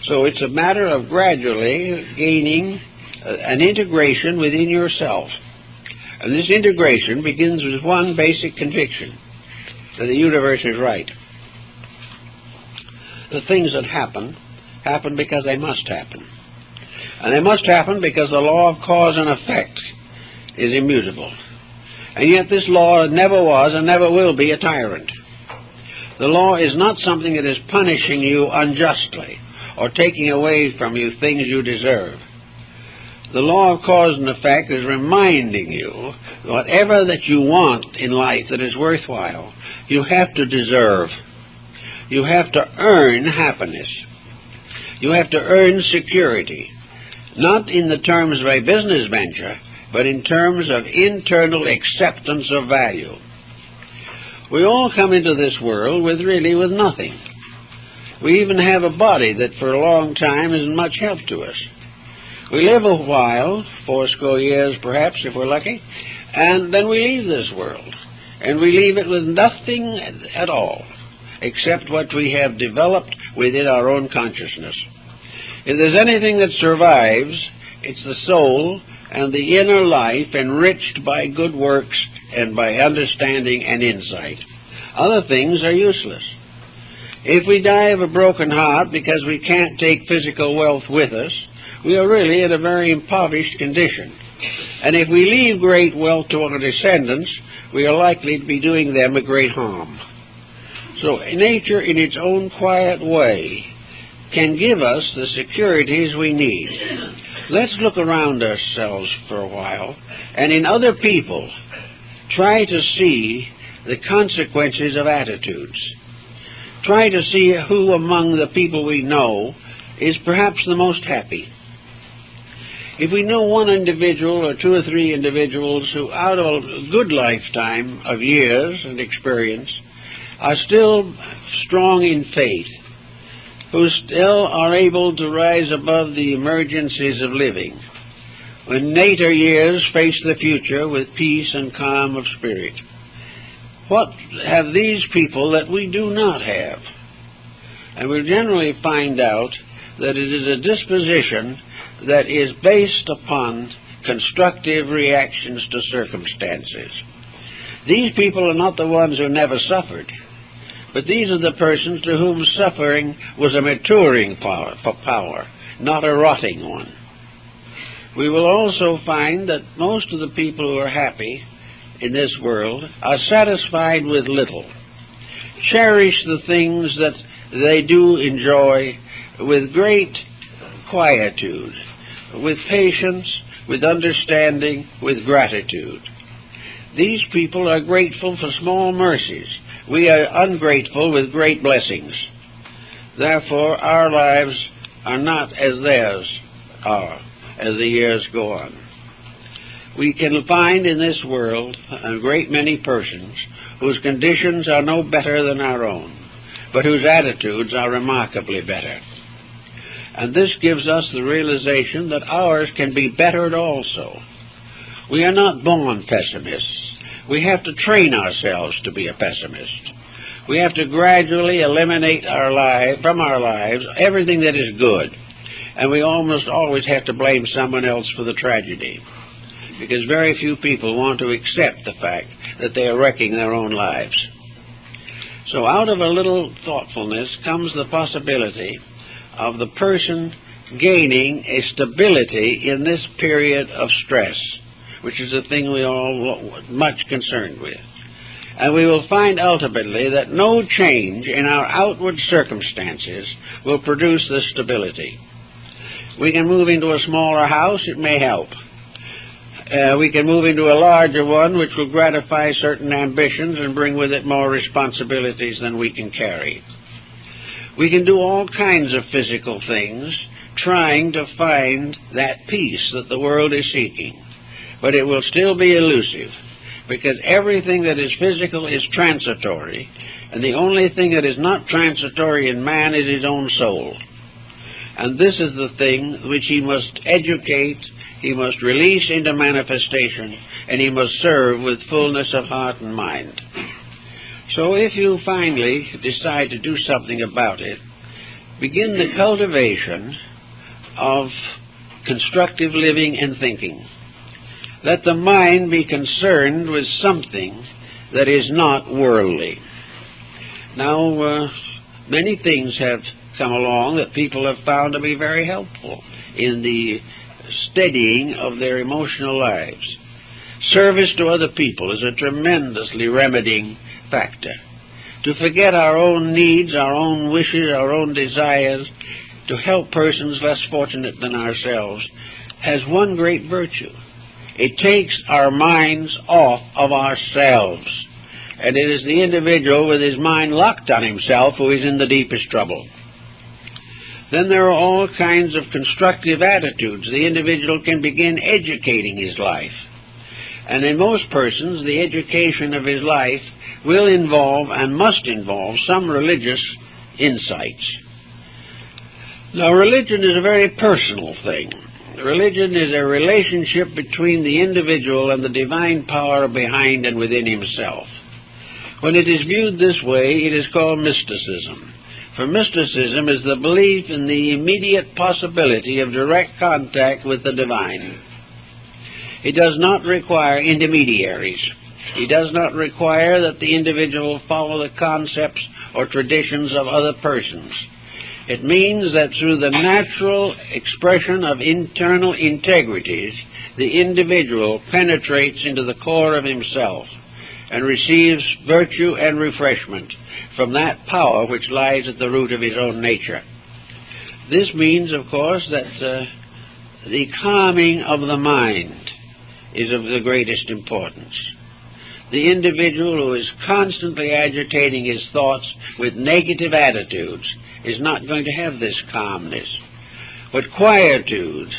Speaker 1: So it's a matter of gradually gaining an integration within yourself. And this integration begins with one basic conviction, that the universe is right. The things that happen because they must happen. And they must happen because the law of cause and effect is immutable. And yet this law never was and never will be a tyrant. The law is not something that is punishing you unjustly or taking away from you things you deserve. The law of cause and effect is reminding you whatever that you want in life that is worthwhile, you have to deserve. You have to earn happiness. You have to earn security, not in the terms of a business venture, but in terms of internal acceptance of value. We all come into this world with nothing. We even have a body that for a long time isn't much help to us. We live a while, 80 years perhaps if we're lucky, and then we leave this world. And we leave it with nothing at all, except what we have developed within our own consciousness. If there's anything that survives, it's the soul and the inner life enriched by good works and by understanding and insight. Other things are useless. If we die of a broken heart because we can't take physical wealth with us, we are really in a very impoverished condition. And if we leave great wealth to our descendants, we are likely to be doing them a great harm. So nature, in its own quiet way, can give us the securities we need. Let's look around ourselves for a while, and in other people, try to see the consequences of attitudes. Try to see who among the people we know is perhaps the most happy. If we know one individual or 2 or 3 individuals who, out of a good lifetime of years and experience, are still strong in faith, who still are able to rise above the emergencies of living, when later years face the future with peace and calm of spirit. What have these people that we do not have? And we'll generally find out that it is a disposition that is based upon constructive reactions to circumstances. These people are not the ones who never suffered, but these are the persons to whom suffering was a maturing power, not a rotting one. We will also find that most of the people who are happy in this world are satisfied with little, cherish the things that they do enjoy with great quietude, with patience, with understanding, with gratitude. These people are grateful for small mercies. We are ungrateful with great blessings. Therefore, our lives are not as theirs are as the years go on. We can find in this world a great many persons whose conditions are no better than our own, but whose attitudes are remarkably better. And this gives us the realization that ours can be bettered also. We are not born pessimists. We have to train ourselves to be a pessimist. We have to gradually eliminate from our lives everything that is good. And we almost always have to blame someone else for the tragedy, because very few people want to accept the fact that they are wrecking their own lives. So out of a little thoughtfulness comes the possibility of the person gaining a stability in this period of stress, which is a thing we are all much concerned with. And we will find ultimately that no change in our outward circumstances will produce this stability. We can move into a smaller house, it may help. We can move into a larger one, which will gratify certain ambitions and bring with it more responsibilities than we can carry. We can do all kinds of physical things, trying to find that peace that the world is seeking. But it will still be elusive, because everything that is physical is transitory, and the only thing that is not transitory in man is his own soul. And this is the thing which he must educate, he must release into manifestation, and he must serve with fullness of heart and mind. So if you finally decide to do something about it, begin the cultivation of constructive living and thinking. Let the mind be concerned with something that is not worldly. Now, many things have come along that people have found to be very helpful in the steadying of their emotional lives. Service to other people is a tremendously remedying factor. To forget our own needs, our own wishes, our own desires, to help persons less fortunate than ourselves, has one great virtue. It takes our minds off of ourselves, and it is the individual with his mind locked on himself who is in the deepest trouble. Then there are all kinds of constructive attitudes. The individual can begin educating his life. And in most persons, the education of his life will involve and must involve some religious insights. Now, religion is a very personal thing. religion is a relationship between the individual and the divine power behind and within himself. When it is viewed this way, it is called mysticism. For mysticism is the belief in the immediate possibility of direct contact with the divine. It does not require intermediaries. It does not require that the individual follow the concepts or traditions of other persons. It means that through the natural expression of internal integrities, the individual penetrates into the core of himself and receives virtue and refreshment from that power which lies at the root of his own nature. This means, of course, that the calming of the mind is of the greatest importance. The individual who is constantly agitating his thoughts with negative attitudes is not going to have this calmness. But quietude,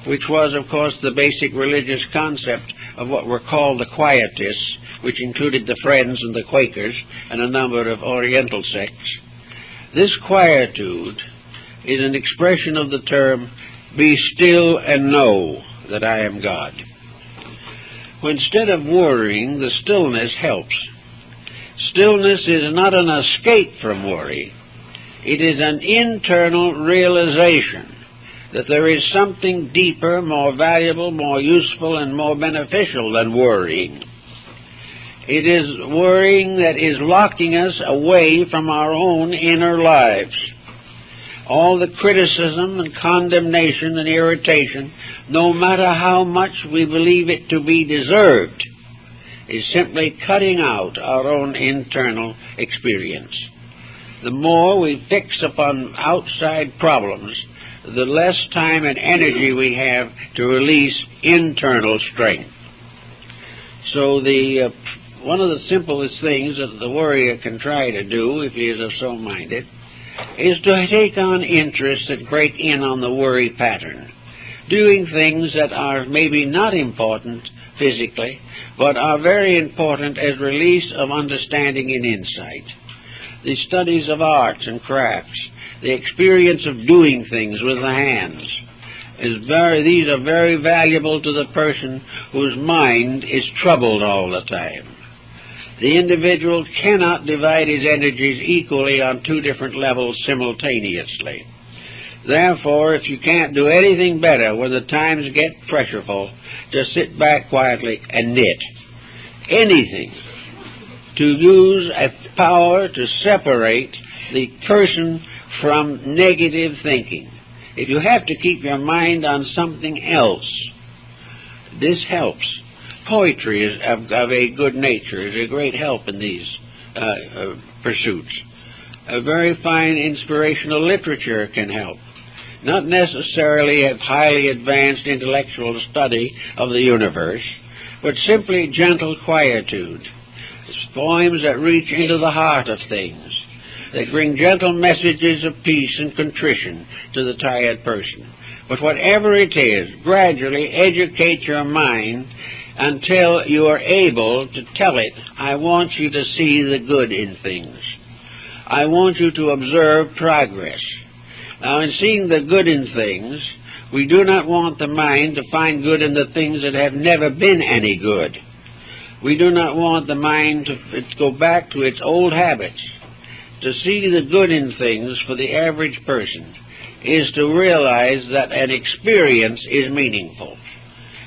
Speaker 1: which was, of course, the basic religious concept of what were called the Quietists, which included the Friends and the Quakers and a number of Oriental sects. This quietude is an expression of the term, "Be still and know that I am God." Instead of worrying, the stillness helps. Stillness is not an escape from worry. It is an internal realization that there is something deeper, more valuable, more useful, and more beneficial than worrying. It is worrying that is locking us away from our own inner lives. All the criticism and condemnation and irritation, no matter how much we believe it to be deserved, is simply cutting out our own internal experience. The more we fix upon outside problems, the less time and energy we have to release internal strength. So one of the simplest things that the worrier can try to do, if he is so minded, is to take on interests that break in on the worry pattern, doing things that are maybe not important physically, but are very important as release of understanding and insight. The studies of arts and crafts, the experience of doing things with the hands, these are very valuable to the person whose mind is troubled all the time. The individual cannot divide his energies equally on two different levels simultaneously. Therefore, if you can't do anything better when the times get pressureful, just sit back quietly and knit. Anything to use a power to separate the person from negative thinking. If you have to keep your mind on something else, this helps. Poetry is of a good nature, is a great help in these pursuits. A very fine inspirational literature can help. Not necessarily a highly advanced intellectual study of the universe, but simply gentle quietude. Poems that reach into the heart of things, that bring gentle messages of peace and contrition to the tired person. But whatever it is, gradually educate your mind until you are able to tell it, I want you to see the good in things. I want you to observe progress. Now, in seeing the good in things, we do not want the mind to find good in the things that have never been any good. We do not want the mind to go back to its old habits. To see the good in things for the average person is to realize that an experience is meaningful,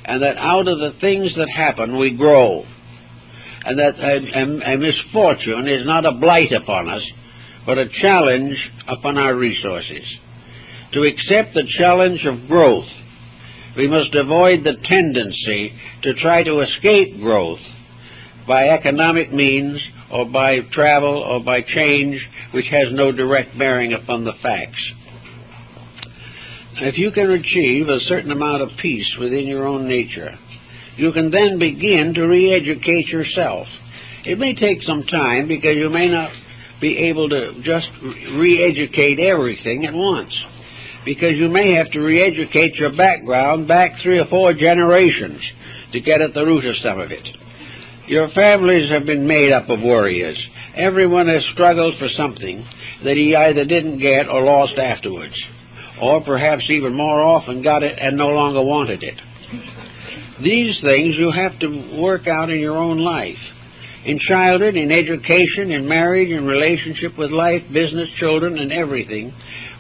Speaker 1: and that out of the things that happen we grow, and that a misfortune is not a blight upon us, but a challenge upon our resources. To accept the challenge of growth, we must avoid the tendency to try to escape growth by economic means or by travel or by change which has no direct bearing upon the facts. If you can achieve a certain amount of peace within your own nature, you can then begin to re-educate yourself. It may take some time because you may not be able to just re-educate everything at once, because you may have to re-educate your background back 3 or 4 generations to get at the root of some of it. Your families have been made up of warriors. Everyone has struggled for something that he either didn't get or lost afterwards. or perhaps even more often got it and no longer wanted it. These things you have to work out in your own life. In childhood, in education, in marriage, in relationship with life, business, children, and everything,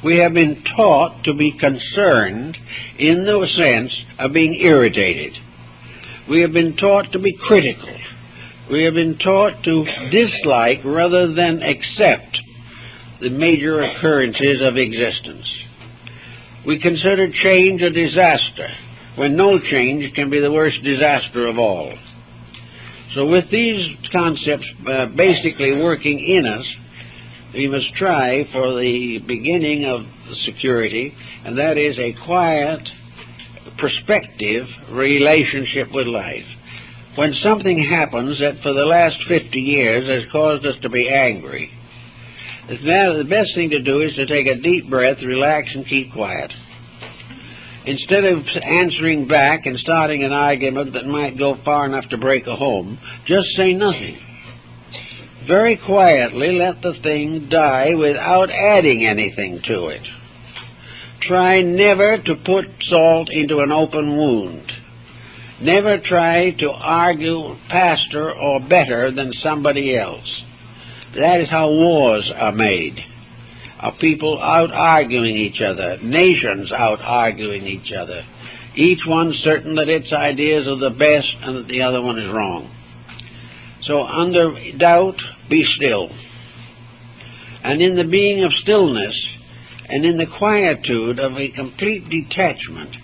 Speaker 1: we have been taught to be concerned in the sense of being irritated. We have been taught to be critical. We have been taught to dislike rather than accept the major occurrences of existence. We consider change a disaster, when no change can be the worst disaster of all. So with these concepts basically working in us, we must try for the beginning of security, and that is a quiet, perspective relationship with life. When something happens that for the last 50 years has caused us to be angry, the best thing to do is to take a deep breath, relax, and keep quiet. Instead of answering back and starting an argument that might go far enough to break a home, just say nothing. Very quietly let the thing die without adding anything to it. Try never to put salt into an open wound. Never try to argue faster or better than somebody else. That is how wars are made. Of people out-arguing each other, nations out-arguing each other, each one certain that its ideas are the best and that the other one is wrong. So under doubt, be still. And in the being of stillness, and in the quietude of a complete detachment,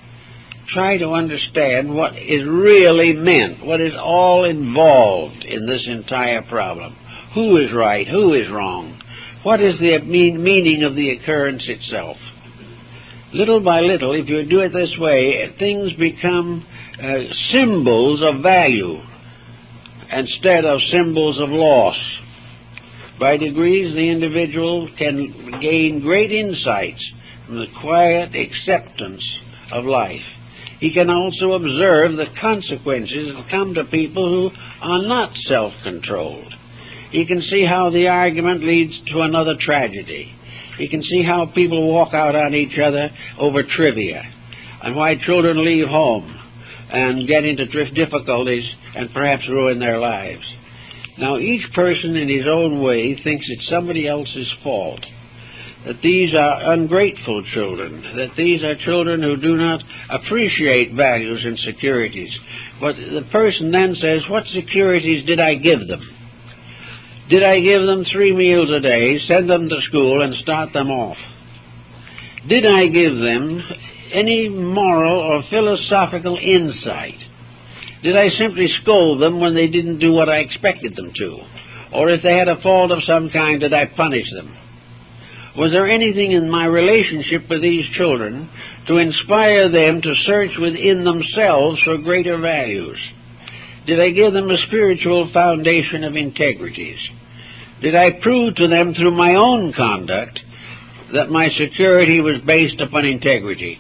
Speaker 1: try to understand what is really meant, what is all involved in this entire problem. Who is right? Who is wrong? What is the meaning of the occurrence itself? Little by little, if you do it this way, things become symbols of value instead of symbols of loss. By degrees, the individual can gain great insights from the quiet acceptance of life. He can also observe the consequences that come to people who are not self-controlled. He can see how the argument leads to another tragedy. He can see how people walk out on each other over trivia, and why children leave home and get into difficulties and perhaps ruin their lives. Now, each person in his own way thinks it's somebody else's fault, that these are ungrateful children, that these are children who do not appreciate values and securities. But the person then says, what securities did I give them? Did I give them 3 meals a day, send them to school, and start them off? Did I give them any moral or philosophical insight? Did I simply scold them when they didn't do what I expected them to? Or if they had a fault of some kind, did I punish them? Was there anything in my relationship with these children to inspire them to search within themselves for greater values? Did I give them a spiritual foundation of integrities? Did I prove to them through my own conduct that my security was based upon integrity?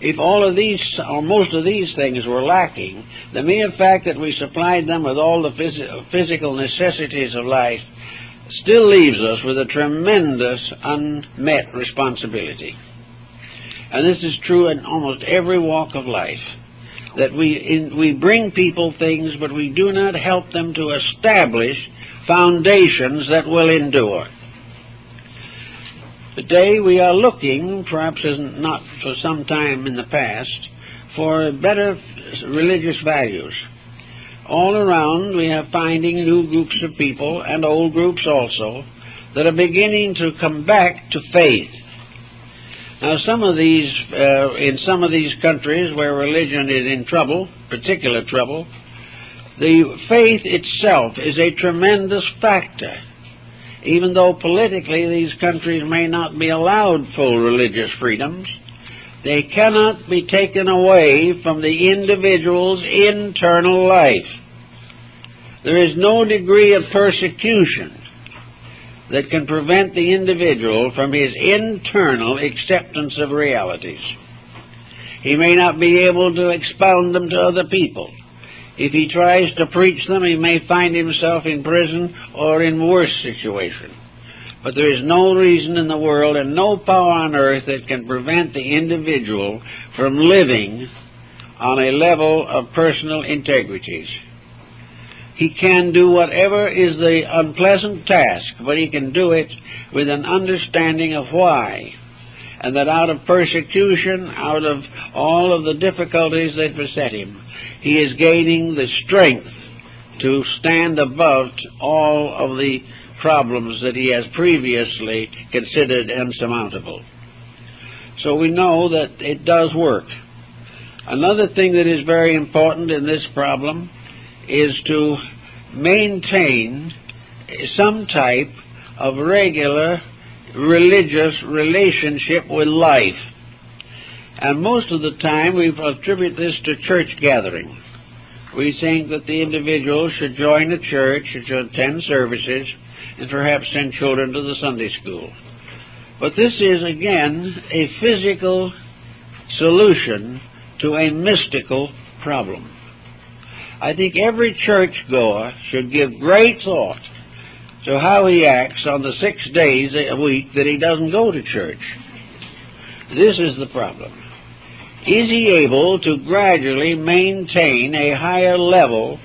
Speaker 1: If all of these, or most of these things were lacking, the mere fact that we supplied them with all the physical necessities of life still leaves us with a tremendous unmet responsibility. And this is true in almost every walk of life, that we bring people things, but we do not help them to establish foundations that will endure. Today we are looking, perhaps not for some time in the past, for better religious values. All around we are finding new groups of people, and old groups also, that are beginning to come back to faith. Now, some of these, in some of these countries where religion is in trouble, particular trouble, the faith itself is a tremendous factor. Even though politically these countries may not be allowed full religious freedoms, they cannot be taken away from the individual's internal life. There is no degree of persecution that can prevent the individual from his internal acceptance of realities. He may not be able to expound them to other people. If he tries to preach them, he may find himself in prison or in worse situation.
Speaker 2: But there is no reason in the world and no power on earth that can prevent the individual from living on a level of personal integrities. He can do whatever is the unpleasant task, but he can do it with an understanding of why. And that out of persecution, out of all of the difficulties that beset him, he is gaining the strength to stand above all of the problems that he has previously considered insurmountable. So we know that it does work. Another thing that is very important in this problem is to maintain some type of regular religious relationship with life. And most of the time we attribute this to church gathering. We think that the individual should join a church, should attend services, and perhaps send children to the Sunday school. But this is, again, a physical solution to a mystical problem. I think every churchgoer should give great thought to how he acts on the 6 days a week that he doesn't go to church. This is the problem. Is he able to gradually maintain a higher level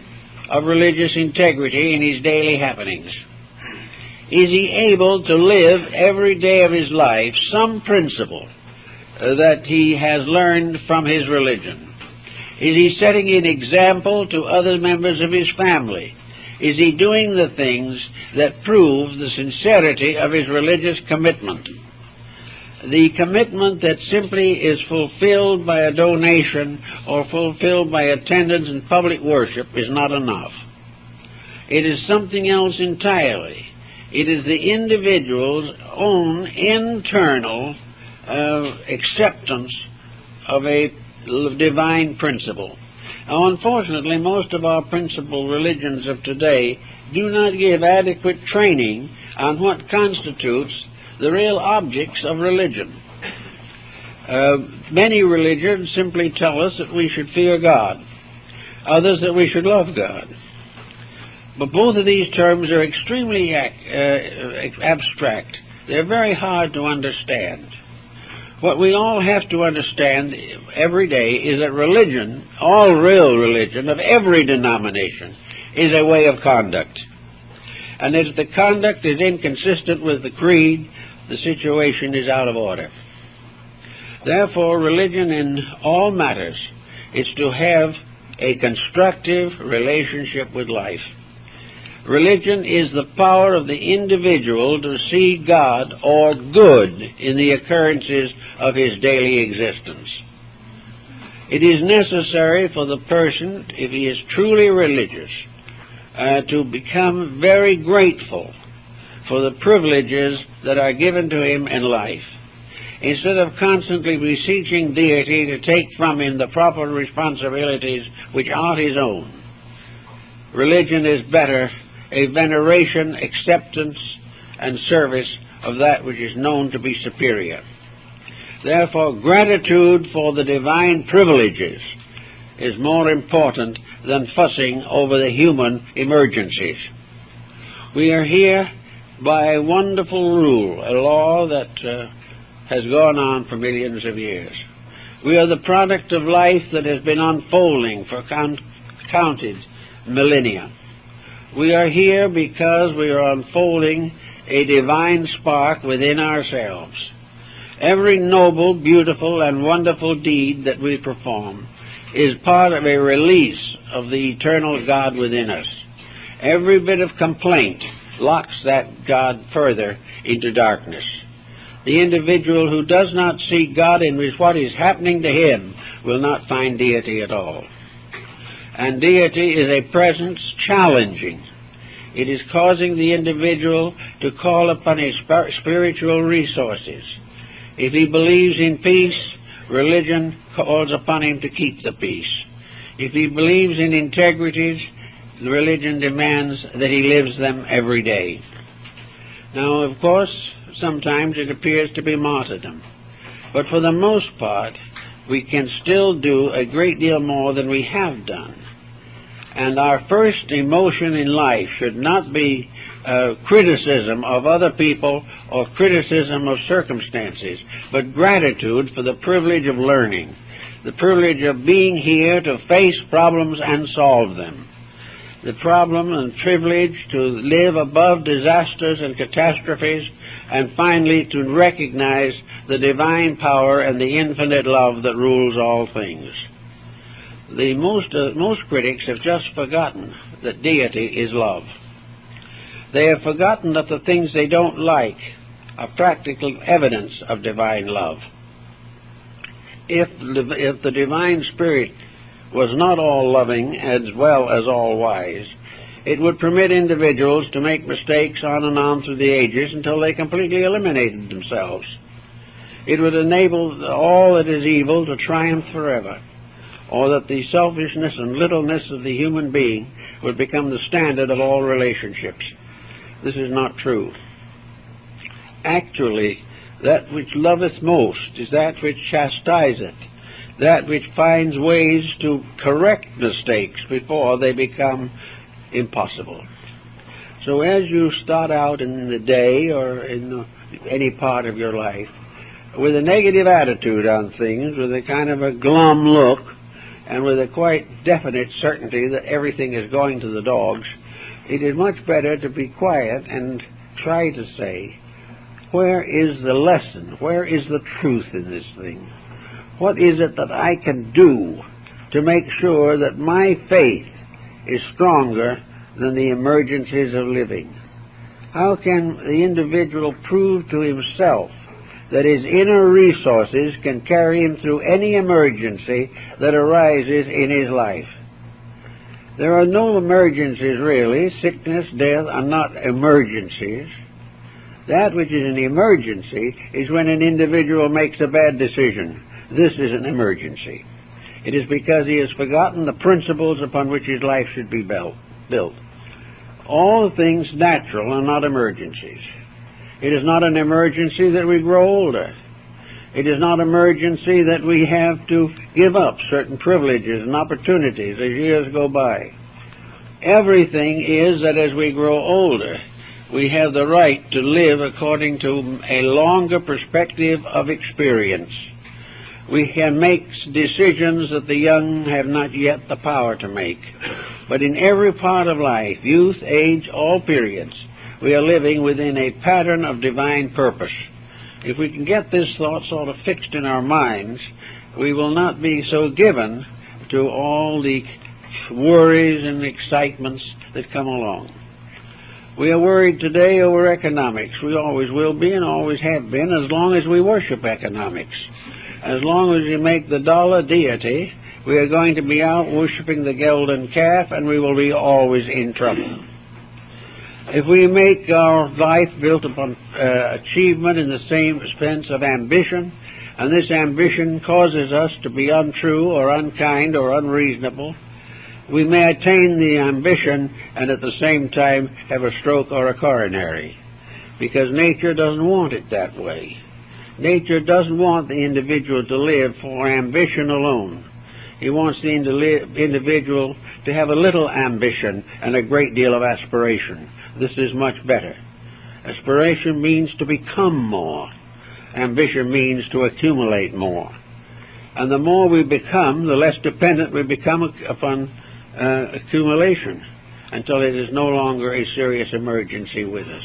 Speaker 2: of religious integrity in his daily happenings? Is he able to live every day of his life some principle that he has learned from his religion? Is he setting an example to other members of his family? Is he doing the things that prove the sincerity of his religious commitment? The commitment that simply is fulfilled by a donation or fulfilled by attendance in public worship is not enough. It is something else entirely. It is the individual's own internal acceptance of a divine principle. Now, unfortunately, most of our principal religions of today do not give adequate training on what constitutes the real objects of religion. Many religions simply tell us that we should fear God, others that we should love God. But both of these terms are extremely abstract. They're very hard to understand. What we all have to understand every day is that religion, all real religion of every denomination, is a way of conduct. And if the conduct is inconsistent with the creed, the situation is out of order. Therefore, religion in all matters is to have a constructive relationship with life. Religion is the power of the individual to see God or good in the occurrences of his daily existence. It is necessary for the person, if he is truly religious, to become very grateful for the privileges that are given to him in life, instead of constantly beseeching deity to take from him the proper responsibilities which are his own. Religion is better a veneration, acceptance, and service of that which is known to be superior. Therefore, gratitude for the divine privileges is more important than fussing over the human emergencies. We are here by a wonderful rule, a law that has gone on for millions of years. We are the product of life that has been unfolding for counted millennia. We are here because we are unfolding a divine spark within ourselves. Every noble, beautiful, and wonderful deed that we perform is part of a release of the eternal God within us. Every bit of complaint locks that God further into darkness. The individual who does not see God in what is happening to him will not find deity at all. And deity is a presence challenging. It is causing the individual to call upon his spiritual resources. If he believes in peace, religion calls upon him to keep the peace. If he believes in integrities, religion demands that he lives them every day. Now, of course, sometimes it appears to be martyrdom. But for the most part, we can still do a great deal more than we have done. And our first emotion in life should not be criticism of other people or criticism of circumstances, but gratitude for the privilege of learning, the privilege of being here to face problems and solve them, the problem and privilege to live above disasters and catastrophes, and finally to recognize the divine power and the infinite love that rules all things. Most critics have just forgotten that deity is love. They have forgotten that the things they don't like are practical evidence of divine love. If the divine spirit was not all loving as well as all wise, it would permit individuals to make mistakes on and on through the ages until they completely eliminated themselves. It would enable all that is evil to triumph forever, or that the selfishness and littleness of the human being would become the standard of all relationships. This is not true. Actually, that which loveth most is that which chastiseth, that which finds ways to correct mistakes before they become impossible. So as you start out in the day or in any part of your life with a negative attitude on things, with a kind of a glum look, and with a quite definite certainty that everything is going to the dogs, it is much better to be quiet and try to say, where is the lesson? Where is the truth in this thing? What is it that I can do to make sure that my faith is stronger than the emergencies of living? How can the individual prove to himself that his inner resources can carry him through any emergency that arises in his life? There are no emergencies really. Sickness, death are not emergencies. That which is an emergency is when an individual makes a bad decision. This is an emergency. It is because he has forgotten the principles upon which his life should be built. All things natural are not emergencies. It is not an emergency that we grow older. It is not an emergency that we have to give up certain privileges and opportunities as years go by. Everything is that as we grow older, we have the right to live according to a longer perspective of experience. We can make decisions that the young have not yet the power to make. But in every part of life, youth, age, all periods, we are living within a pattern of divine purpose. If we can get this thought sort of fixed in our minds, we will not be so given to all the worries and excitements that come along. We are worried today over economics. We always will be and always have been as long as we worship economics. As long as we make the dollar deity, we are going to be out worshiping the golden calf, and we will be always in trouble. If we make our life built upon achievement in the same sense of ambition, and this ambition causes us to be untrue or unkind or unreasonable, we may attain the ambition and at the same time have a stroke or a coronary, because nature doesn't want it that way. Nature doesn't want the individual to live for ambition alone. He wants the individual to have a little ambition and a great deal of aspiration. This is much better. Aspiration means to become more. Ambition means to accumulate more. And the more we become, the less dependent we become upon accumulation, until it is no longer a serious emergency with us.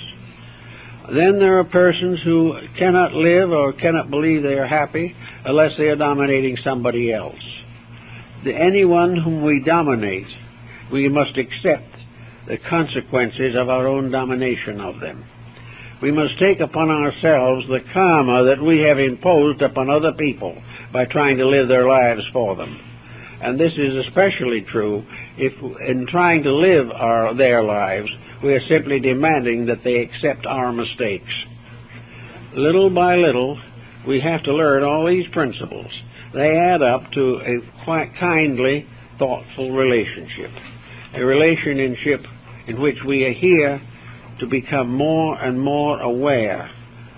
Speaker 2: Then there are persons who cannot live or cannot believe they are happy unless they are dominating somebody else. Anyone whom we dominate, we must accept the consequences of our own domination of them. We must take upon ourselves the karma that we have imposed upon other people by trying to live their lives for them. And this is especially true if, in trying to live their lives, we are simply demanding that they accept our mistakes. Little by little, we have to learn all these principles. They add up to a quite kindly, thoughtful relationship. A relationship in which we are here to become more and more aware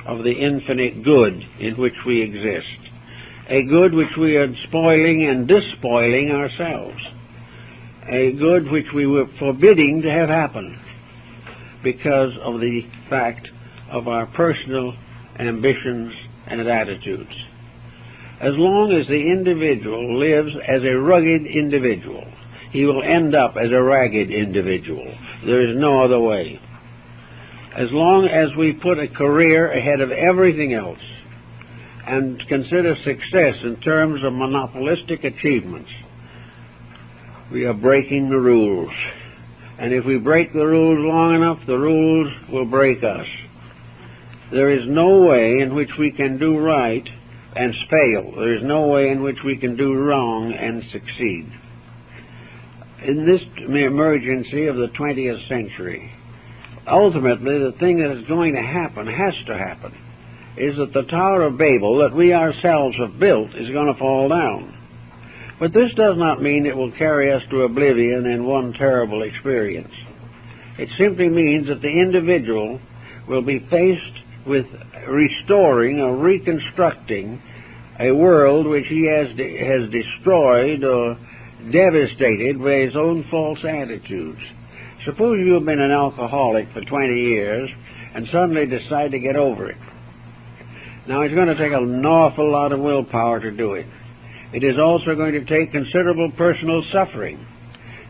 Speaker 2: of the infinite good in which we exist. A good which we are spoiling and despoiling ourselves. A good which we were forbidding to have happen. because of the fact of our personal ambitions and attitudes. As long as the individual lives as a rugged individual, he will end up as a ragged individual. There is no other way. As long as we put a career ahead of everything else and consider success in terms of monopolistic achievements, we are breaking the rules. And if we break the rules long enough, the rules will break us. There is no way in which we can do right and fail. There is no way in which we can do wrong and succeed. In this emergency of the 20th century, ultimately the thing that is going to happen, has to happen, is that the Tower of Babel that we ourselves have built is going to fall down. But this does not mean it will carry us to oblivion in one terrible experience. It simply means that the individual will be faced with restoring or reconstructing a world which he has destroyed or devastated by his own false attitudes. Suppose you have been an alcoholic for 20 years and suddenly decide to get over it. Now, it's going to take an awful lot of willpower to do it. It is also going to take considerable personal suffering,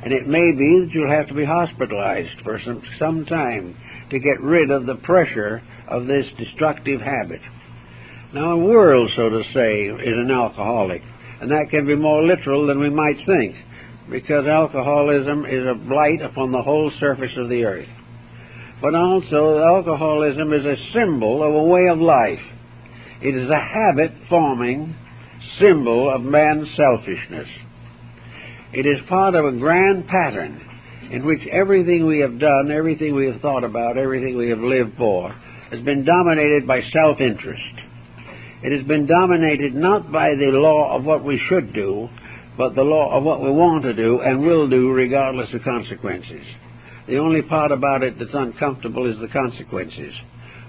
Speaker 2: and it may be that you'll have to be hospitalized for some time to get rid of the pressure of this destructive habit. Now, a world, so to say, is an alcoholic, and that can be more literal than we might think, because alcoholism is a blight upon the whole surface of the earth. But also, alcoholism is a symbol of a way of life. It is a habit-forming symbol of man's selfishness. It is part of a grand pattern in which everything we have done, everything we have thought about, everything we have lived for, has been dominated by self-interest. It has been dominated not by the law of what we should do, but the law of what we want to do and will do regardless of consequences. The only part about it that's uncomfortable is the consequences.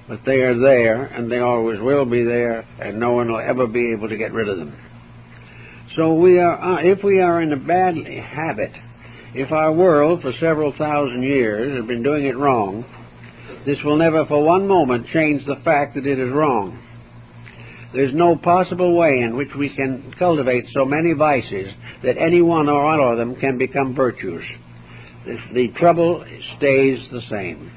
Speaker 2: But they are there, and they always will be there, and no one will ever be able to get rid of them. So if we are in a bad habit, if our world for several thousand years has been doing it wrong, this will never for one moment change the fact that it is wrong. There's no possible way in which we can cultivate so many vices that any one or all of them can become virtues. The trouble stays the same.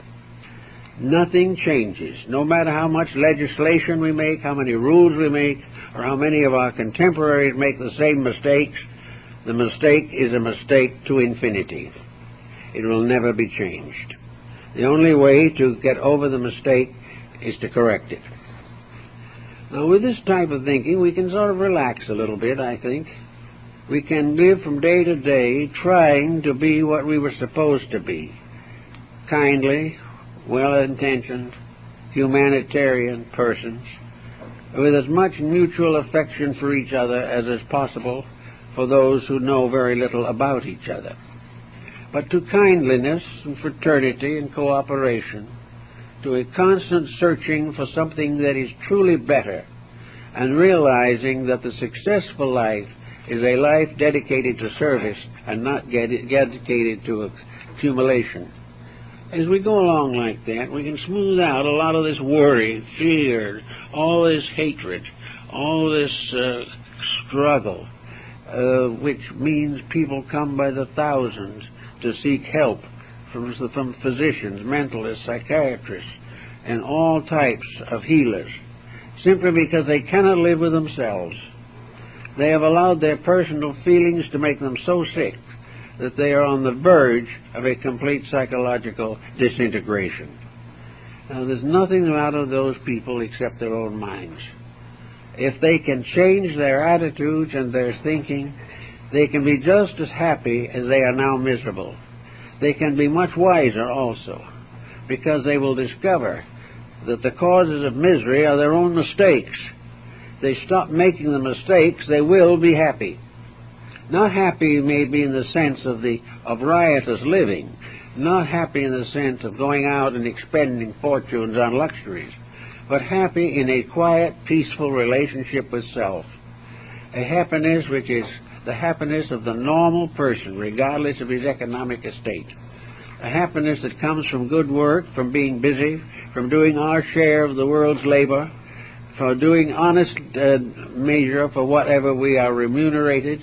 Speaker 2: Nothing changes. No matter how much legislation we make, how many rules we make, or how many of our contemporaries make the same mistakes, the mistake is a mistake to infinity. It will never be changed. The only way to get over the mistake is to correct it. Now, with this type of thinking, we can sort of relax a little bit, I think. We can live from day to day trying to be what we were supposed to be. Kindly, well-intentioned, humanitarian persons, with as much mutual affection for each other as is possible for those who know very little about each other. But to kindliness and fraternity and cooperation, to a constant searching for something that is truly better, and realizing that the successful life is a life dedicated to service and not dedicated to accumulation. As we go along like that, we can smooth out a lot of this worry, fear, all this hatred, all this struggle, which means people come by the thousands to seek help from physicians, mentalists, psychiatrists, and all types of healers, simply because they cannot live with themselves. They have allowed their personal feelings to make them so sick that they are on the verge of a complete psychological disintegration. Now, there's nothing out of those people except their own minds. If they can change their attitudes and their thinking, they can be just as happy as they are now miserable. They can be much wiser also, because they will discover that the causes of misery are their own mistakes. They stop making the mistakes, they will be happy. Not happy maybe in the sense of riotous living, not happy in the sense of going out and expending fortunes on luxuries, but happy in a quiet, peaceful relationship with self. A happiness which is the happiness of the normal person, regardless of his economic estate. a happiness that comes from good work, from being busy, from doing our share of the world's labor, for doing honest measure for whatever we are remunerated,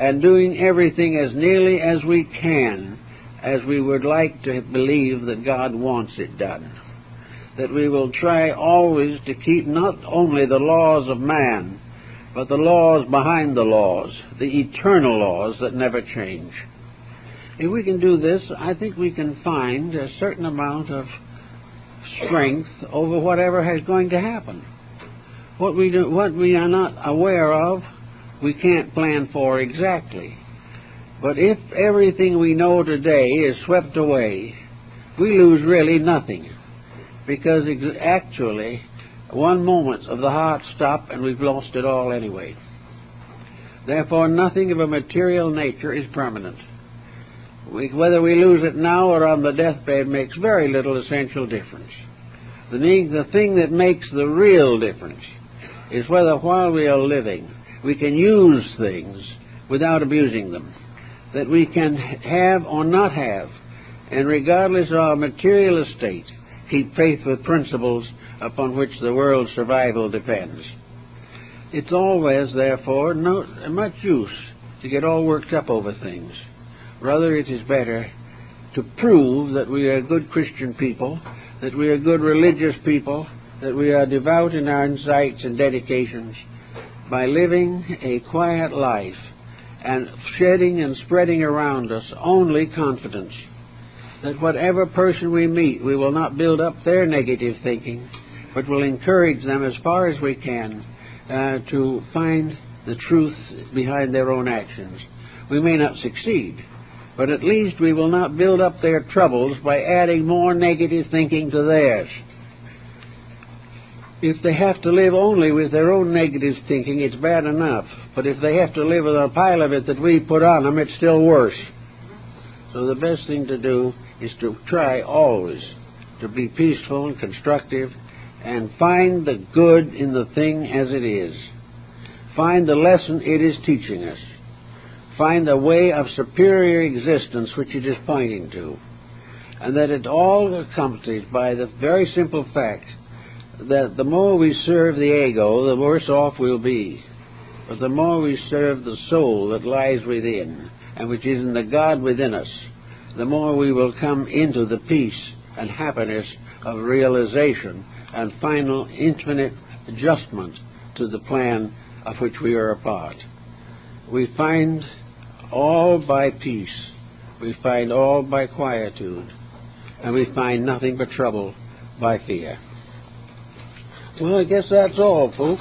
Speaker 2: and doing everything as nearly as we can, as we would like to believe that God wants it done. That we will try always to keep not only the laws of man, but the laws behind the laws, the eternal laws that never change. If we can do this, I think we can find a certain amount of strength over whatever is going to happen. What we are not aware of, we can't plan for exactly. But if everything we know today is swept away, we lose really nothing. Because actually, one moment of the heart stop and we've lost it all anyway. Therefore, nothing of a material nature is permanent. Whether we lose it now or on the deathbed makes very little essential difference. The thing that makes the real difference is whether while we are living we can use things without abusing them, that we can have or not have, and regardless of our material estate, keep faith with principles upon which the world's survival depends. It's always, therefore, not much use to get all worked up over things. Rather, it is better to prove that we are good Christian people, that we are good religious people, that we are devout in our insights and dedications, by living a quiet life and shedding and spreading around us only confidence that whatever person we meet, we will not build up their negative thinking, but will encourage them as far as we can to find the truth behind their own actions. We may not succeed, but at least we will not build up their troubles by adding more negative thinking to theirs. If they have to live only with their own negative thinking, it's bad enough. But if they have to live with a pile of it that we put on them, it's still worse. So the best thing to do is to try always to be peaceful and constructive and find the good in the thing as it is. Find the lesson it is teaching us. Find a way of superior existence which it is pointing to. And that it all accomplished by the very simple fact that the more we serve the ego, the worse off we'll be. But the more we serve the soul that lies within, and which is in the God within us, the more we will come into the peace and happiness of realization and final infinite adjustment to the plan of which we are a part. We find all by peace, we find all by quietude, and we find nothing but trouble by fear. Well, I guess that's all, folks.